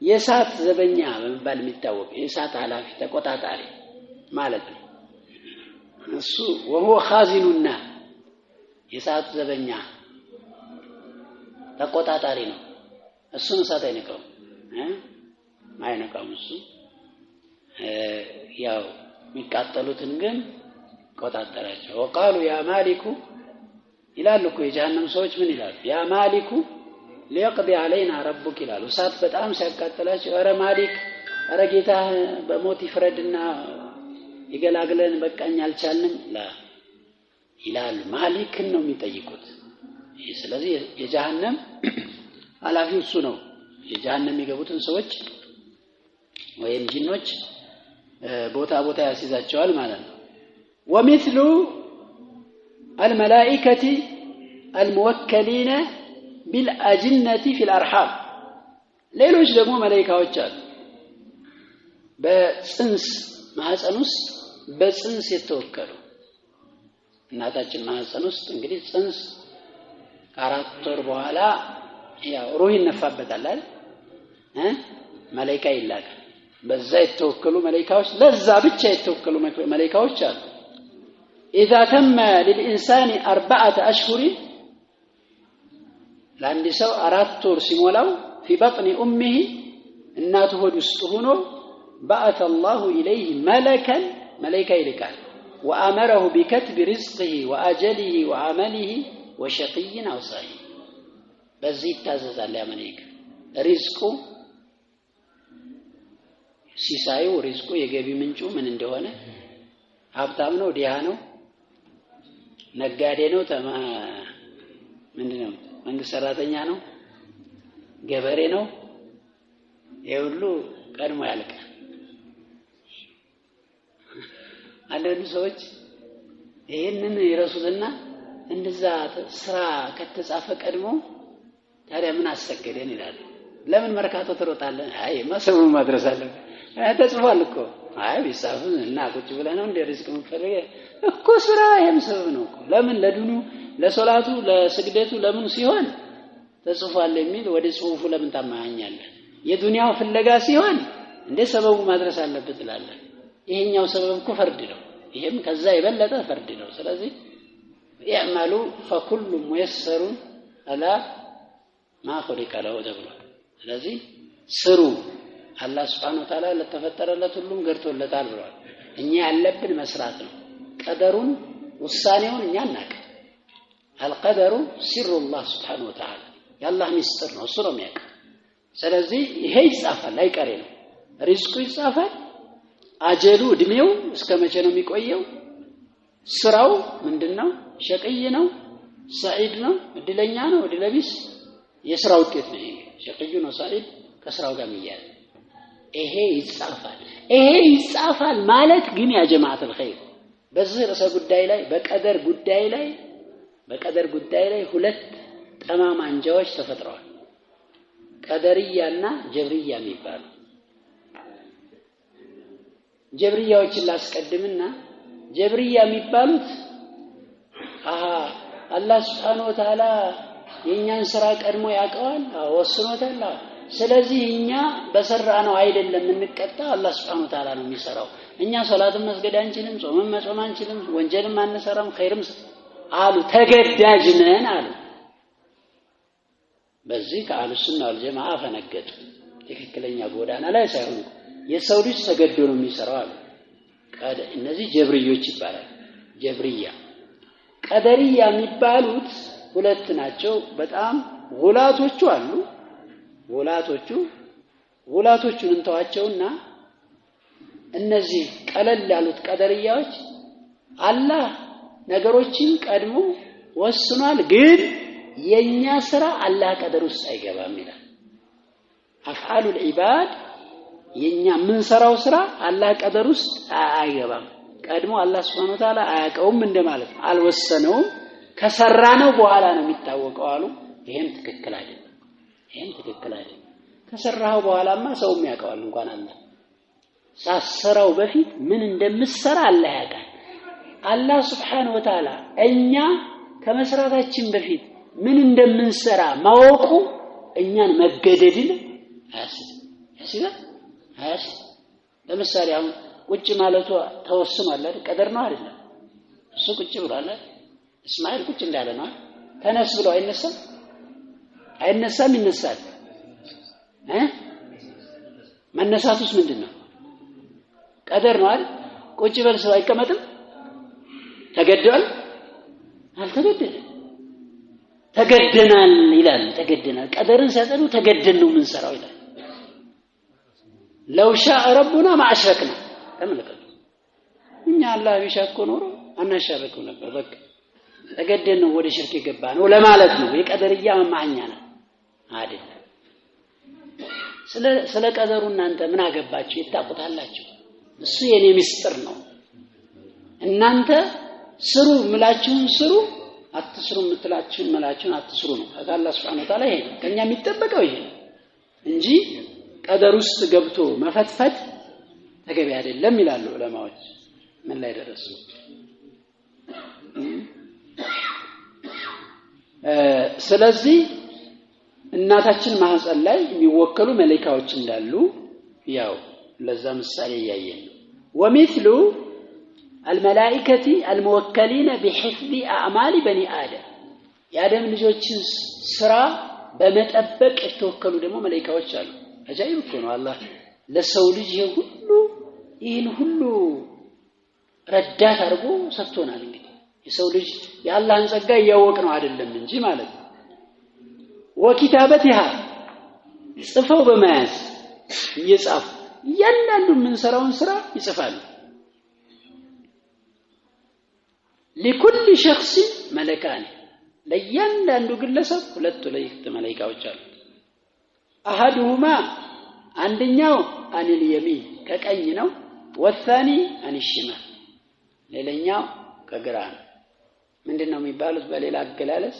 የሳት ዘበኛ በመባል የሚታወቅ የሳት ኃላፊ ተቆጣጣሪ ማለት ነው እሱ وهو خازننا የሳት ዘበኛ ተቆጣጣሪ ነው እሱን እሳት አይነካው አይነካው እሱ ያው የሚቃጠሉትን ግን ቆጣጣራቸው وقالوا يا مالك ይላሉ እኮ የጀሃነም ሰዎች ምን ይላሉ ያ ማሊኩ ليقضي علينا ربك ይላሉ እሳት በጣም ሲያቃጥላቸው አረ ማሊክ አረ ጌታ በሞት ይፍረድና ይገላግለን በቃኝ አልቻልንም ይላሉ ማሊክን ነው የሚጠይቁት ስለዚህ የጀሃነም ኃላፊው እሱ ነው የጀሃነም የሚገቡትን ሰዎች ወይም ጂኖች ቦታ ያስይዛቸዋል ማለት ነው ومثل الملائكه الموكلين بالأجنة في الأرحام ሌሎች ደግሞ መላእክቶች አሉ በጽንስ ማህፀን ውስጥ በጽንስ የተወከሉ እናታችን ማህፀን ውስጥ እንግዲህ ጽንስ ከአራት ወር በኋላ ያው ሩህ ይነፋበታል አይደል መላእክት ይላካል በዛ የተወከሉ መላእክቶች ለዛ ብቻ የተወከሉ መላእክቶች አሉ اذا تم للانسان 4 اشهر ለአንድ ሰው 4 ወር ሲሞላው في بطن امه እናቱ ሆድ ውስጥ ሆኖ بعث الله اليه ملكا ይልካል وامره بكتب رزقه واجله وعمله وشقي او سعيد በዚህ ታዘዛል ያ መላእክት ሪዝቁ ሲሳዩ ሪዝቁ የገቢ ምንጩ ምን እንደሆነ ሀብታም ነው ዲያ ነው ነጋዴ ነው ምንድነው መንግስት ሰራተኛ ነው ገበሬ ነው የሁሉ ቀድሞ ያልቃል አንዳንድ ሰዎች ይሄንን ይረሱልና እንደዛ ስራ ከተጻፈ ቀድሞ ታዲያ ምን አሰገደን ይላል ለምን መርካቶ ትሮጣለህ አይ ማሰቡ ማድረስ አለብህ ተጽፏል እኮ አይ ቢጻፍ እና ቁጭ ብለህ ነው እንደ ሪዝቅ ምፈልገ እኮ ስራ ይሄም ሰበብ ነው እኮ ለምን ለዱኑ ለሶላቱ ለስግደቱ ለምን ሲሆን ተጽፏል የሚል ወደ ጽሁፉ ለምን ታማኛለህ የዱንያው ፍለጋ ሲሆን እንደ ሰበቡ ማድረስ አለበት ይላል ይሄኛው ሰበብ እኮ ፈርድ ነው ይሄም ከዛ የበለጠ ፈርድ ነው ስለዚህ ያማሉ فكل ميسر على ما خلق له ተብሎ ስለዚህ ስሩ አላህ Subhanahu Wa Ta'ala ለተፈጠረለት ሁሉም ገርቶለታል ብሏል እኛ ያለብን መስራት ነው ቀደሩን ውሳኔውን እኛ እናቀ القدر سر الله سبحانه وتعالى ያላህ ሚስጥር ነው እሱ ነው የሚያውቀው ስለዚህ ይሄ ይጻፋል አይቀሬ ነው ሪዝቁ ይጻፋል አጀሉ እድሜው እስከ መቼ ነው የሚቆየው ስራው ምንድነው ሸቅይ ነው ሰዒድ ነው እድለኛ ነው እድለቢስ የስራው ውጤት ነው ሸቅዩ ነው ሰዒድ ከስራው ጋር የሚያያዝ ይሄ ይጻፋል ማለት ግን ያ ጀማዓት الخير በዚህ ርዕሰ ጉዳይ ላይ በቀደር ጉዳይ ላይ ሁለት ጠማማ አንጃዎች ተፈጥረዋል ቀደርያና ጀብርያ የሚባሉ ጀብርያዎችን ላስቀድምና ጀብርያ የሚባሉት አላህ Subhanahu Wa Ta'ala የኛን ስራ ቀድሞ ያውቀዋል ወስኖታል ስለዚህ እኛ በሰራነው አይደለም እንቀጣ አላህ Subhanahu Wa Ta'ala ነው የሚሰራው እኛ ሶላትን መስገድ አንችልም ጾምን መጾም አንችልም ወንጀልም አንሰራም ኸይርም አሉ ተገዳጅ ነን አሉ በዚህ ከአህሉ ሱና ወልጀማዓ ፈነገጡ ትክክለኛ ጎዳና ላይ ሳይሆን የሰው ልጅ ተገዶ ነው የሚሰራው አሉ እነዚህ ጀብርዮች ይባላል ጀብርያ ቀደርያ የሚባሉት ሁለት ናቸው በጣም ጉላቶቹ አሉ ጉላቶቹን እንተዋቸውና እነዚህ ቀለል ያሉት ቀደርያዎች አላህ ነገሮችን ቀድሞ ወስኗል ግን የኛ ስራ አላህ ቀደር ውስጥ አይገባም ይላል አፍዓሉ العباد የኛ ምን ሰራው ስራ አላህ ቀደር ውስጥ አይገባም ቀድሞ አላህ Subhanahu Wa Ta'ala አያቀውም እንደማለት አልወሰነውም ከሰራነው በኋላ ነው የሚታወቀው አሉ ይሄም ትክክል አይደለም ከሰራው በኋላማ ሰው የሚያቀዋል እንኳን አላህ ሳሰራው በፊት ምን እንደምሰራ አላህ ያውቃል አላህ Subhanahu Wa Ta'ala እኛ ከመስራታችን በፊት ምን እንደምንሰራ ማወቁ እኛን መገደድን ያስይዛል ለምሳሌ አሁን ቁጭ ማለቱ ተወስኗል አይደል ቀደር ነው አይደል እሱ ቁጭ ብሏል እስማኤል ቁጭ እንዳለ ነው ተነስ ብሎ አይነሳም ይነሳል መነሳቱስ ምንድነው ቀደር ነው አይደል ቁጭ በል ሰው አይቀመጥም ተገደል አልተገደለም ተገደናል ይላል ተገደናል ቀደርን ሲያጸዱ ተገደን ነው ምን ሰራው ይላል لو شاء ربنا ما اشركنا ተመልከቱ እኛ አላህ ቢሻኮ ኖሮ አናሻረከው ነበር በቃ ተገደን ነው ወደ ሽርክ የገባ ነው ለማለት ነው የቀደርያ ማማኛ ነው አይደል ስለ ቀደሩ እናንተ ምን አገባችሁ ይታቁታላችሁ እሱ የኔ ሚስጥር ነው እናንተ ስሩ ምላችሁን ስሩ አትስሩ ምትላችሁን ምላችሁን አትስሩ ነው አላህ Subhanahu Wa Ta'ala ይሄ ከኛ የሚጠበቀው ይሄ እንጂ ቀደር ውስጥ ገብቶ መፈትፈት ተገቢ አይደለም ይላሉ ዑለማዎች ምን ላይ ደረሱ ስለዚህ እናታችን ማህፀን ላይ የሚወከሉ መላእክቶች እንዳሉ ያው ለዛ ምሳሌ ያየን ወሚስሉ الملائكه الموكلين بحفظ اعمال بني ادم የአደም ልጆችን ስራ በመጠበቅ የተወከሉ ደግሞ መላእክቶች አሉ አጃይብ እኮ ነው አላህ ለሰው ልጅ ይሄን ሁሉ ረዳት አድርጎ ሰጥቶናል እንግዲህ የሰው ልጅ የአላህን ጸጋ ያወቅ ነው አይደለም እንጂ ማለት ነው ወኪታበቲሃ ጽፈው በመያዝ እየጻፉ እያንዳንዱ የምንሰራውን ስራ ይጽፋሉ لكل شخص ملكان ለእያንዳንዱ ግለሰብ ሁለት መላእክቶች አሉ احدهما አንደኛው عن اليمين ከቀኝ ነው والثاني عن الشمال ሌላኛው ከግራ ነው ምንድነው የሚባሉት በሌላ አገላለጽ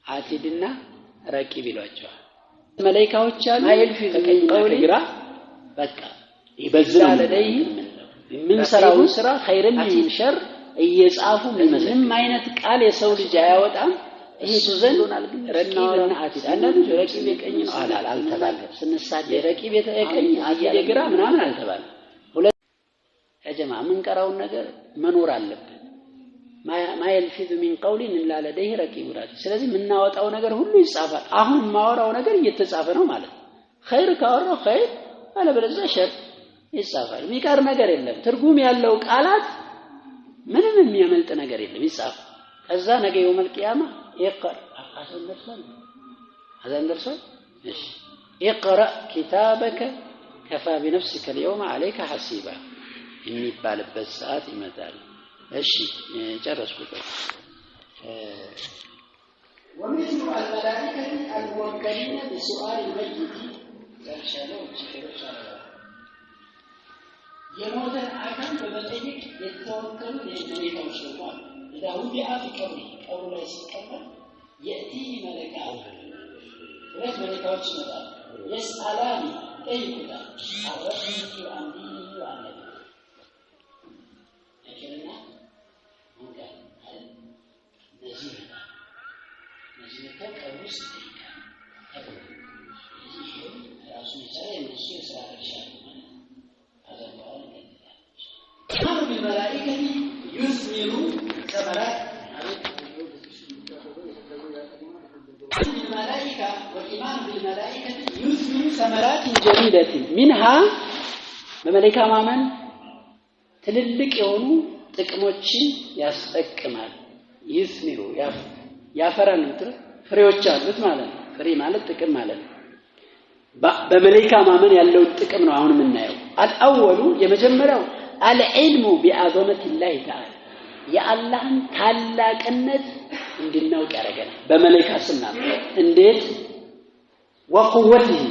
አቲድና ረቂብ ይሏቸዋል መላእክቶች አሉ ከቀኝና ከግራ በቃ ይበዛል ለይ ምን ሰራው ስራ ኸይርን ይሁን ሸር እየጻፉ ምንም አይነት ቃል የሰው ልጅ አያወጣም ይሄ ዘንዶናል ግን ረቂብና አቲድ አንዳንዱ ረቂብ የቀኝ ነው አልተባለም ስንሳደ ረቂብ የቀኝ አቲድ የግራ ምናምን አልተባለም ሁለት ያጀማ ምን ቀራው ነገር መኖር አለበት ማይልፊዝ من قول الا لديه رقيب عتيد ስለዚህ ምናወጣው ነገር ሁሉ ይጻፋል አሁን ማወራው ነገር እየተጻፈ ነው ማለት ኸይር ካወራው ኸይር አለበለዚያ ሸር ይጻፋል የሚቀር ነገር የለም ትርጉም ያለው ቃላት ምንም የሚያመልጥ ነገር የለም ይጻፍ ከዛ ነገ የውመል ቂያማ ይقرأ هذا درسه ايش اقرأ كتابك كفى بنفسك اليوم عليك حسيبا የሚባልበት ሰዓት ይመጣል እሺ ጨረስኩት ومثل الملائكة الموكلين بسؤال الميت يرشدون የሞተን አካል በመጠየቅ የተወከሉ የመላእክቶች ነው إذا وضع في قبره ቀብሩ ላይ ሲቀመጥ يأتي ملكان ሁለት መላእክቶች ይመጣሉ يسألان ጠይቁታል አረፍቱ አንዲ ወአለብ ለከና ወንጋል ነዚህ ቀብሩ ሲጠይቃል ይሄ ራሱ ይቻላል እነሱ የሥራ ድርሻ ነው إيمان بالملائكة يثمر ثمرات الملائكة والإيمان بالملائكة يثمر ثمرات جديدة منها بملائكة ማመን ትልልቅ የሆኑ ጥቅሞችን ያስጠቅማል ይስሚሩ ያፈራል ፍሬዎች አሉት ማለት ነው ፍሬ ማለት ጥቅም ማለት ነው በመላእክት ማመን ያለው ጥቅም ነው አሁን የምናየው አልአወሉ የመጀመሪያው العلم بعظمة الله تعالى يا الله ታላቅነት እንድናውቅ ያደርገናል በመላእክት ስናም እንዴት وقوته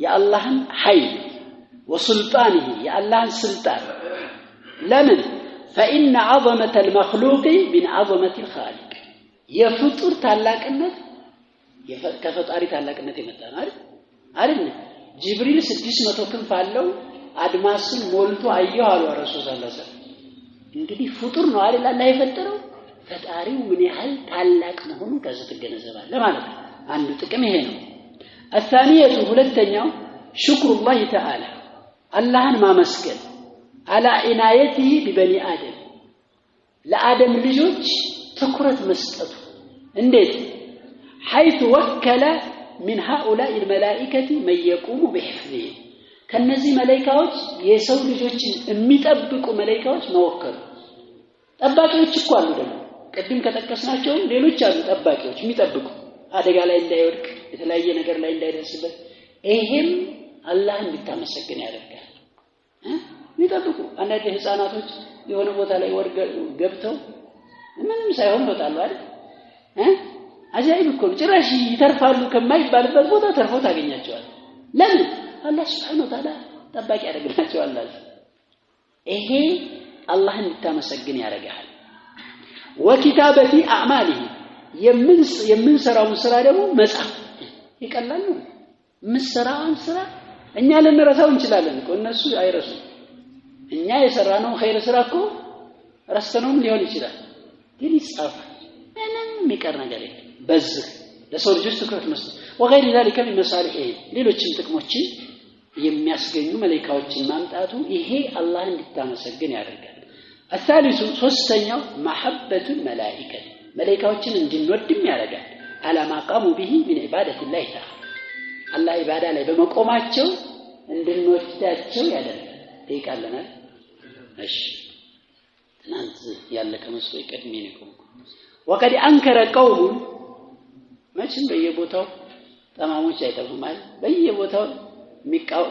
يا الله ኃይል وسلطانه يا الله سلطان لمن فإن عظمة المخلوق من عظمة الخالق የፍጡር ታላቅነት ከፈጣሪ ታላቅነት ይመጣል አይደል ጅብሪል 600 ክንፍ አለው አድማስን ሞልቶ አየሁ አሉ ረሱል ሰለላሁ ዐለይሂ ወሰለም እንግዲህ ፍጡር ነው አይደል አላህ የፈጠረው ፈጣሪው ምን ያህል ታላቅ መሆኑን ከዚህ ትገነዘባለህ ማለት ነው አንዱ ጥቅም ይሄ ነው الثانية ሁለተኛው شكر الله تعالى አላህን ማመስገን على عنايته ببني آدم ለአደም ልጆች ትኩረት መስጠቱ እንዴት حيث وكل من هؤلاء الملائكة من يقوم بحفظه ከነዚህ መላእክቶች የሰው ልጆችን የሚጠብቁ መላእክቶች መወከሉ ጠባቂዎች እኮ አሉ ደግሞ ቅድም ከተከስናቸው ሌሎች አሉ ጠባቂዎች የሚጠብቁ አደጋ ላይ እንዳይወድቅ የተለያየ ነገር ላይ እንዳይደርስበት ይሄም አላህ እንዲታመሰግን ያደርጋል የሚጠብቁ አንዳንድ ህፃናቶች የሆነ ቦታ ላይ ገብተው ምንም ሳይሆን ይወጣሉ አይደል አጃኢብ እኮ ጭራሽ ይተርፋሉ ከማይባልበት ቦታ ተርፎ ታገኛቸዋል ለምን አላህ Subhanahu Wa Ta'ala ጠባቂ ያደርግላቸዋል ይሄ አላህ እንዲታመሰግን ያደርጋል ወኪታበቲ አዕማሊሂ የምንሰራውን ስራ ደግሞ መጻፍ ይቀላል ነው ምንሰራውን ስራ እኛ ልንረሳው እንችላለን እኮ እነሱ አይረሱም እኛ የሰራነው ኸይር ስራ እኮ ረስተነውም ሊሆን ይችላል ግን ይጻፋል ምንም የሚቀር ነገር የለም በዚህ ለሰው ልጆች ትኩረት መስጠት وغير ذلك من مصالحه ሌሎችም ጥቅሞችን የሚያስገኙ መላእክቶችን ማምጣቱ ይሄ አላህ እንዲታመሰግን ያደርጋል الثالث ሶስተኛው محبة الملائكة መላእክቶችን እንድንወድም ያደርጋል على ما قاموا به من عبادة الله تعالى አላህ ኢባዳ ላይ በመቆማቸው እንድንወዳቸው ያደርጋል ይቃለናል እሺ ትናንት ያለ ከመስሎ ይቀድሜ ነው وقد انكر قوم መቼም በየቦታው ተማሞች አይጠፉም አይደል በየቦታው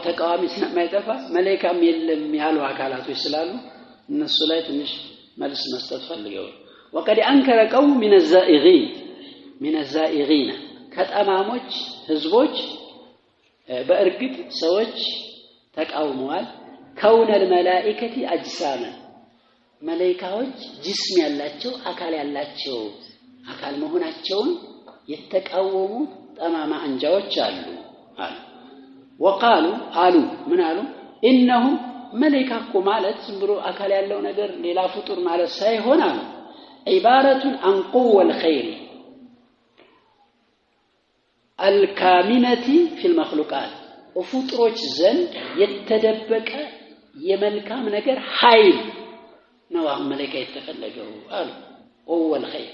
ተቃዋሚ ስለማይጠፋ መላእክም የለም ያሉ አካላቶች ስላሉ እነሱ ላይ ትንሽ መልስ መስጠት ፈልገው وقد انكر قوم من الزائغين ከጠማሞች ህዝቦች በእርግጥ ሰዎች ተቃውመዋል كون الملائكه اجساما መላእክቶች ጅስም ያላቸው አካል ያላቸው አካል መሆናቸውን የተቃወሙ ጠማማ አንጃዎች አሉ وقالوا قالوا من قالوا انهم ملائكه ማለት ዝም ብሎ አካል ያለው ነገር ሌላ ፍጡር ማለት ሳይሆን አሉ عباره عن قوه الخير الكامنه في المخلوقات وفطሮች ዘንድ የተደበቀ የመልካም ነገር ኃይል ነው አሁን መላእክት የተፈለገው አሉ قوه الخير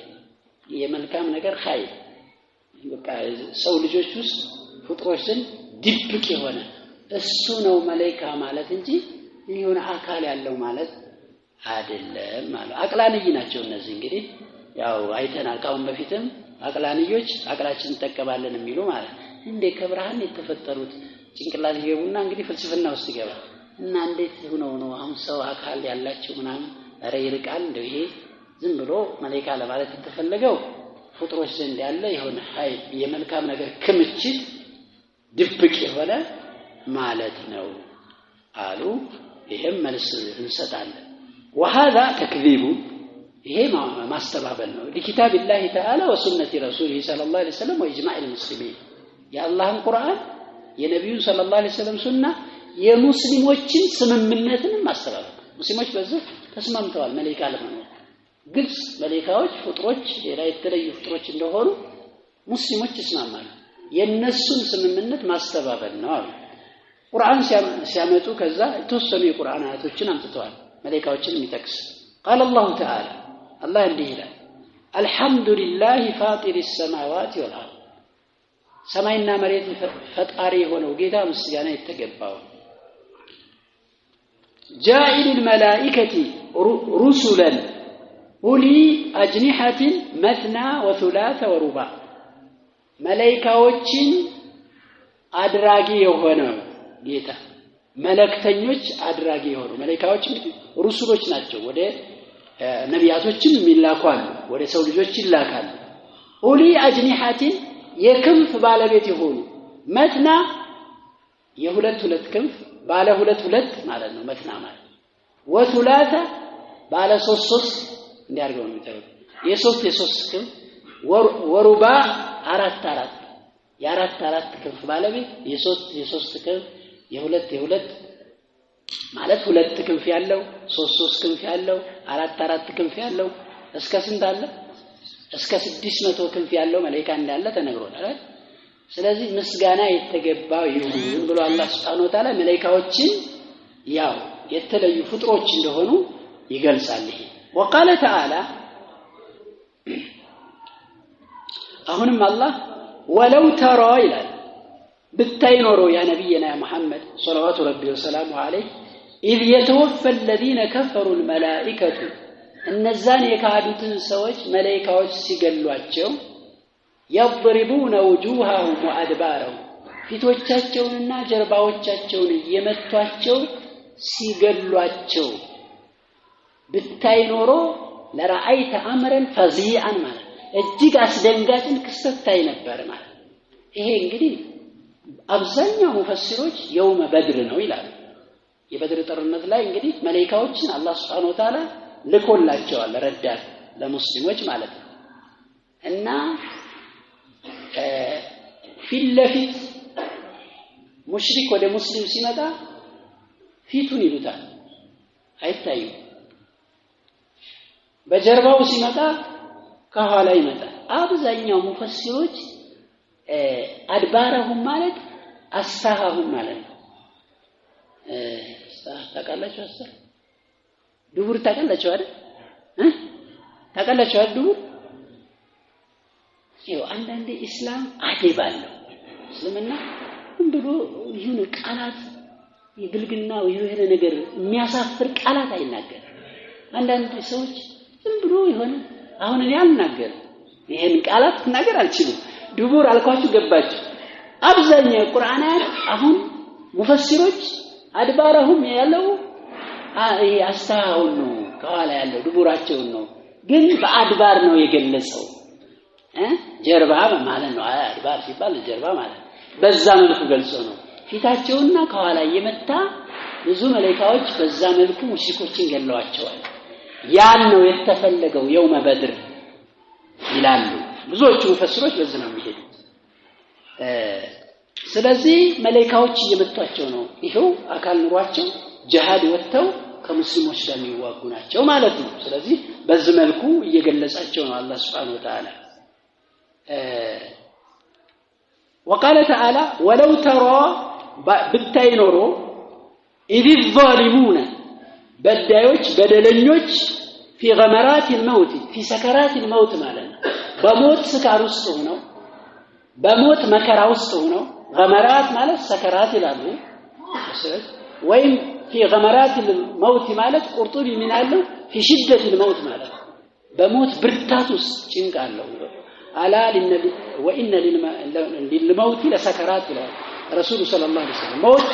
የመልካም ነገር ኃይል በቃ ሰው ልጆች ውስጥ ፍጥሮች ዘንድ ድብቅ የሆነ እሱ ነው መላእክት ማለት እንጂ የሆነ አካል ያለው ማለት አይደለም ማለት አቅላንይ ናቸው እነዚህ እንግዲህ ያው አይተናል ካሁን በፊትም አቅላንዮች አቅላችን ተጠቀማለን የሚሉ ማለት እንደ ከብርሃን የተፈጠሩት ጭንቅላት ይገቡና እንግዲህ ፍልስፍና ውስጥ ይገባል እና እንዴት ነው አሁን ሰው አካል ያላቸው ምናምን አረ ይርቃል እንደው ይሄ ዝም ብሎ መላእክት ለማለት የተፈለገው ፍጥሮች ዘንድ ያለ የሆነ ኃይል የመልካም ነገር ክምችት ድብቅ የሆነ ማለት ነው አሉ ይሄም መልስ እንሰጣለን وهذا تكذيب ይሄ ማስተባበል ነው ለኪታብ الله تعالى وسنه رسوله صلى الله عليه وسلم واجماع المسلمين የአላህን ቁርአን የነብዩ صلى الله عليه وسلم ሱና የሙስሊሞችን ስምምነትን ማስተባበል ሙስሊሞች በዚህ ተስማምተዋል መላእክት ለማለት ግልጽ መላእክቶች ፍጥሮች ሌላ የተለዩ ፍጥሮች እንደሆኑ ሙስሊሞች ይስማማሉ የነሱን ስምምነት ማስተባበል ነው አሉ ቁርአን ሲያመጡ ከዛ የተወሰኑ የቁርአን አያቶችን አምጥተዋል መላእክቶችን የሚጠቅስ قال الله تعالى الله እንዲህ ይላል الحمد لله فاطر السماوات والارض ሰማይና መሬት ፈጣሪ የሆነው ጌታ ምስጋና የተገባው جاعل الملائكه رسلا أولي أجنحة مثنى وثلاث ورباع መላእክቶችን አድራጊ የሆነው ጌታ መላእክተኞች አድራጊ የሆኑ መላእክቶች እንግዲህ ሩሱሎች ናቸው ወደ ነቢያቶችን የሚላኳሉ ወደ ሰው ልጆች ይላካሉ ኡሊ አጅኒሐቲን የክንፍ ባለቤት የሆኑ መትና የሁለት ክንፍ ባለ ሁለት ማለት ነው መትና ማለት ወቱላታ ባለ ሶስት እንዲያርገው ነው የሚታየው የሶስት ክንፍ ወሩባ አራት የአራት ክንፍ ባለቤት የሶስት ክንፍ የሁለት ማለት ሁለት ክንፍ ያለው ሶስት ክንፍ ያለው አራት ክንፍ ያለው እስከ ስንት አለ እስከ 600 ክንፍ ያለው መላእክት እንዳለ ተነግሮናል ስለዚህ ምስጋና የተገባው ይሁን ብሎ አላህ Subhanahu Wa Ta'ala መላእክቶችን ያው የተለዩ ፍጥሮች እንደሆኑ ይገልጻል ይሄ وقال تعالى አሁንም አላህ ወለው ተራ ይላል ብታይ ኖሮ ያ ነብይና ሙሐመድ ሰለላሁ ዐለይሂ ወሰለም إذ يتوفى الذين كفروا الملائكة እነዛን የካዱትን ሰዎች መላእክቶች ሲገሏቸው يضربون وجوههم وأدبارهم ፊቶቻቸውንና ጀርባዎቻቸውን እየመቷቸው ሲገሏቸው ብታይ ኖሮ ለራአይተ አምረን ፈዚአን ማለት እጅግ አስደንጋጭን ክስተት ታይ ነበር ማለት ይሄ እንግዲህ አብዛኛው ሙፈሲሮች የውመ በድር ነው ይላሉ የበድር ጦርነት ላይ እንግዲህ መላእክቶችን አላህ Subhanahu Wa Ta'ala ልኮላቸዋል ረዳት ለሙስሊሞች ማለት ነው እና ፊልለፊት ሙሽሪክ ወደ ሙስሊም ሲመጣ ፊቱን ይሉታል አይታዩም በጀርባው ሲመጣ ከኋላ ይመጣል አብዛኛው ሙፈሲሮች አድባረሁም ማለት አስታሃሁም ማለት ነው ታቃላችሁ አሰር ዱቡር ታቃላችሁ አይደል ታቃላችሁ አይደል ዱቡር ይኸው አንዳንዴ እስላም አደብ አለው እስልምና እንብሎ ይሁን ቃላት ይብልግናው ይሄን ነገር የሚያሳፍር ቃላት አይናገር አንዳንድ ሰዎች ዝም ብሎ ይሆነ አሁን እኔ አልናገር ይሄን ቃላት ተናገር አልችልም ዱቡር አልኳችሁ ገባችሁ አብዛኛው ቁርአን አሁን ሙፈሲሮች አድባረሁም ያለው አስተሃውን ነው ከኋላ ያለው ድቡራቸው ነው ግን በአድባር ነው የገለጸው ጀርባ ማለት ነው አድባር ሲባል ጀርባ ማለት በዛ መልኩ ገልጾ ነው ፊታቸውና ከኋላ የመታ ብዙ መላእክቶች በዛ መልኩ ሙሽሪኮችን ገለዋቸዋል ያን ነው የተፈለገው የውመ በድር ይላሉ ብዙዎቹ ሙፈሲሮች በዚህ ነው የሚሄዱት ስለዚህ መላእክቶች እየመቷቸው ነው ይሄው አካል ኑሯቸው ጂሃድ ወጥተው ከሙስሊሞች ጋር የሚዋጉ ናቸው ማለት ነው ስለዚህ በዚህ መልኩ እየገለጻቸው ነው አላህ Subhanahu Wa Ta'ala وقال تعالى ولو ترى بالتينورو إذ الظالمون بدايوች በደለኞች في غمرات الموت في سكرات الموت ማለት በሞት ስካር ውስጥ ሆነው በሞት መከራ ውስጥ ሆነው غمرات ማለት ሰከራት ይላሉ ወይም في غمرات الموت ማለት ቁርጡቢ ምን አለው في شدة الموت ማለት በሞት ብርታት ውስጥ ጭንቅ አለው አላ ለነብይ ወኢነ ለልመውት ለሰከራት ብለዋል ረሱል ሰለላሁ ዐለይሂ ወሰለም ሞት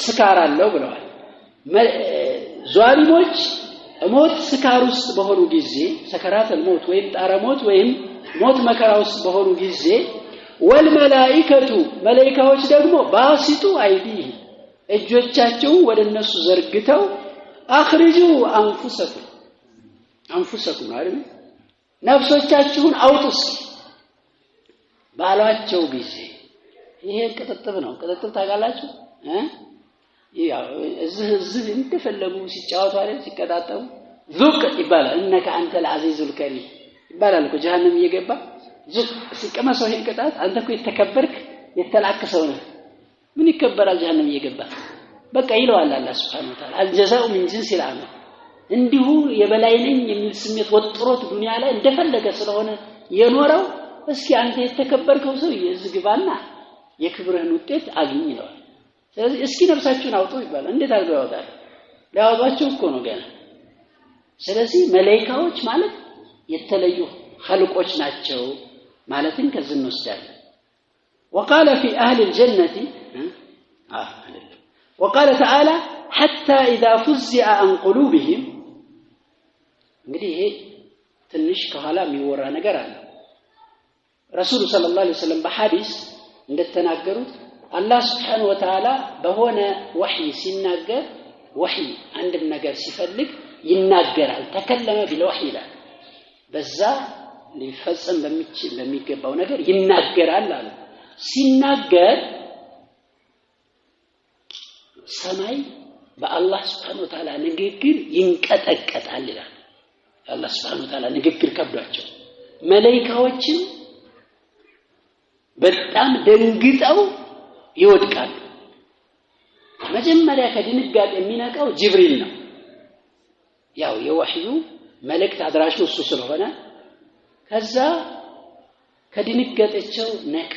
ስካር አለው ብለዋል ዟሊሞች ሞት ስካር ውስጥ በሆኑ ጊዜ ሰከራት الموت ወይም ጣረሞት ወይም ሞት መከራ ውስጥ በሆኑ ጊዜ ወልመላኢከቱ መላእክቶች ደግሞ ባሲጡ አይዲ እጆቻቸው ወደ እነሱ ዘርግተው አخرጁ አንፉሰኩም አይደል ነፍሶቻችሁን አውጡስ ባሏቸው ጊዜ ይሄ ቅጥጥብ ነው ቅጥጥብ ታጋላችሁ ያው እዚህ እንደፈለጉ ሲጫወቱ አይደል ሲቀጣጠቡ ዙቅ ይባላል እንካ አንተ العزيزul كريم ይባላል እኮ ጀሃነም እየገባ ዙቅ ሲቀመሰው ይሄን ቅጣት አንተ እኮ የተከበርክ የተላከሰው ነው ምን ይከበራል ጀሃነም እየገባ በቃ ይለዋል አላህ Subhanahu Wa Ta'ala الجزاء من جنس العمل እንዲሁ የበላይ ነኝ የሚል ስሜት ወጥሮት ዱንያ ላይ እንደፈለገ ስለሆነ የኖረው እስኪ አንተ የተከበርከው ሰው ይዝግባና የክብርህን ውጤት አግኝ ይለዋል ስለዚህ እስኪ ነፍሳችሁን አውጡ ይባላል እንዴት አድርገው ያወጣል ሊያወጣቸው እኮ ነው ገና ስለዚህ መላእክቶች ማለት የተለዩ ኸልቆች ናቸው ማለትን ከዚህ እንወስዳለን وقال في اهل الجنه وقال تعالى حتى اذا فزع عن قلوبهم እንግዲህ ይሄ ትንሽ ከኋላ የሚወራ ነገር አለ ረሱል ሰለላሁ ዐለይሂ ወሰለም በሐዲስ እንደተናገሩት አላህ Subhanahu Wa Ta'ala በሆነ ወህይ ሲናገር ወህይ አንድም ነገር ሲፈልግ ይናገራል ተከለመ ቢልወህይ ይላል በዛ ሊፈጸም በሚገባው ነገር ይናገራል አለ ሲናገር ሰማይ በአላህ Subhanahu Wa Ta'ala ንግግር ይንቀጠቀጣል ይላል አላህ Subhanahu Wa Ta'ala ንግግር ከብዷቸው መላእክቶችም በጣም ደንግጠው ይወድቃሉ መጀመሪያ ከድንጋጤ የሚነቃው ጅብሪል ነው ያው የወህዩ መልእክት አድራሹ እሱ ስለሆነ ከዛ ከድንጋጤቸው ነቃ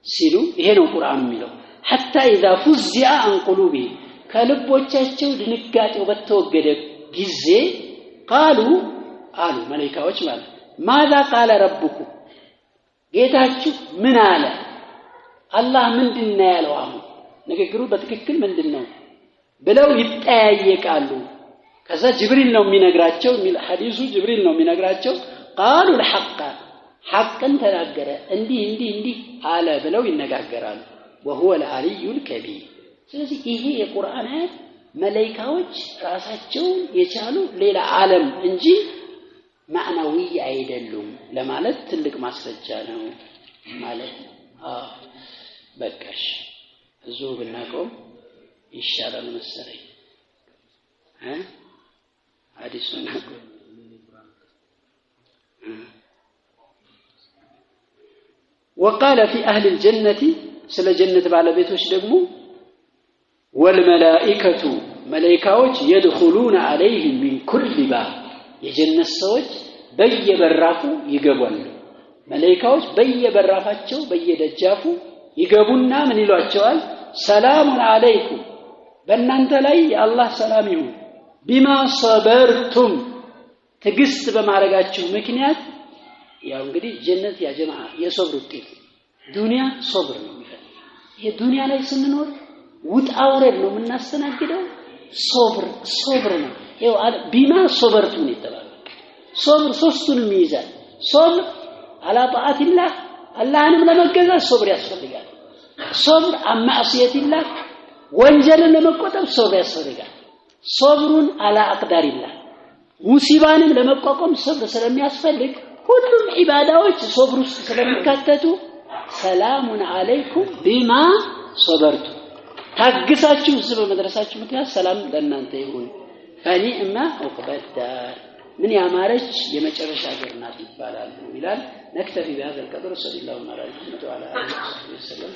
ሲሉ ይሄ ነው ቁርአኑ የሚለው حتى اذا فزع عن قلوبهم ከልቦቻቸው ድንጋጤው በተወገደ ጊዜ قالوا አሉ መላእክቶች ማለት ماذا قال ربكم ጌታችሁ ምን አለ አላህ ምንድነው ያለው አሁን ንግግሩ በትክክል ምንድነው ብለው ይጠያየቃሉ ከዛ ጅብሪል ነው የሚነግራቸው ሐዲሱ ጅብሪል ነው የሚነግራቸው قالوا الحق حقን ተናገረ እንዲህ አለ ብለው ይነጋገራሉ وهو العلي الكبير ስለዚህ ይሄ የቁርአን አያት መላእክቶች ራሳቸው የቻሉ ሌላ ዓለም እንጂ ማዕናዊ አይደሉም ለማለት ትልቅ ማስረጃ ነው ማለት በቃሽ እዚሁ ብናቆም ይሻላል መሰለኝ ሐዲሱን አቆ وقال في اهل الجنه ስለ ጀነት ባለቤቶች ደግሞ والملائكه መላእክቶች يدخلون عليهم من كل باب የጀነት ሰዎች በየበራፉ ይገባሉ መላእክቶች በየበራፋቸው በየደጃፉ ይገቡና ምን ይሏቸዋል ሰላሙን አለይኩም በእናንተ ላይ የአላህ ሰላም ይሁን ቢማ ሰበርቱም ትግስት በማረጋችሁ ምክንያት ያው እንግዲህ ጀነት ያ ጀማዓ የሶብር ውጤት ዱንያ ሶብር ነው የሚፈልግ ይሄ ዱንያ ላይ ስንኖር ውጣውረድ ነው የምናስተናግደው ሶብር ነው ይው ቢማ ሶበርቱን ይተባል ሶብር ሶስቱንም ይይዛል ሶብር على طاعه الله አላህንም ለመገዛት ሶብር ያስፈልጋል ሶብር አማዕሲየት الله ወንጀልን ለመቆጠብ ሶብር ያስፈልጋል ሶብሩን على اقدار الله ሙሲባንም ለመቋቋም ሶብር ስለሚያስፈልግ ሁሉም ዒባዳዎች ሶብር ውስጥ ስለሚካተቱ ሰላሙን አለይኩም ቢማ ሶበርቱ ታግሳችሁ ዝብ በመድረሳችሁ ምክንያት ሰላም ለእናንተ ይሁን ፈኒዕማ ወቀበዳር ምን ያማረች የመጨረሻ ሀገር ናት ይባላል ይላል ነክተፊ በهذا القدر صلى الله عليه وسلم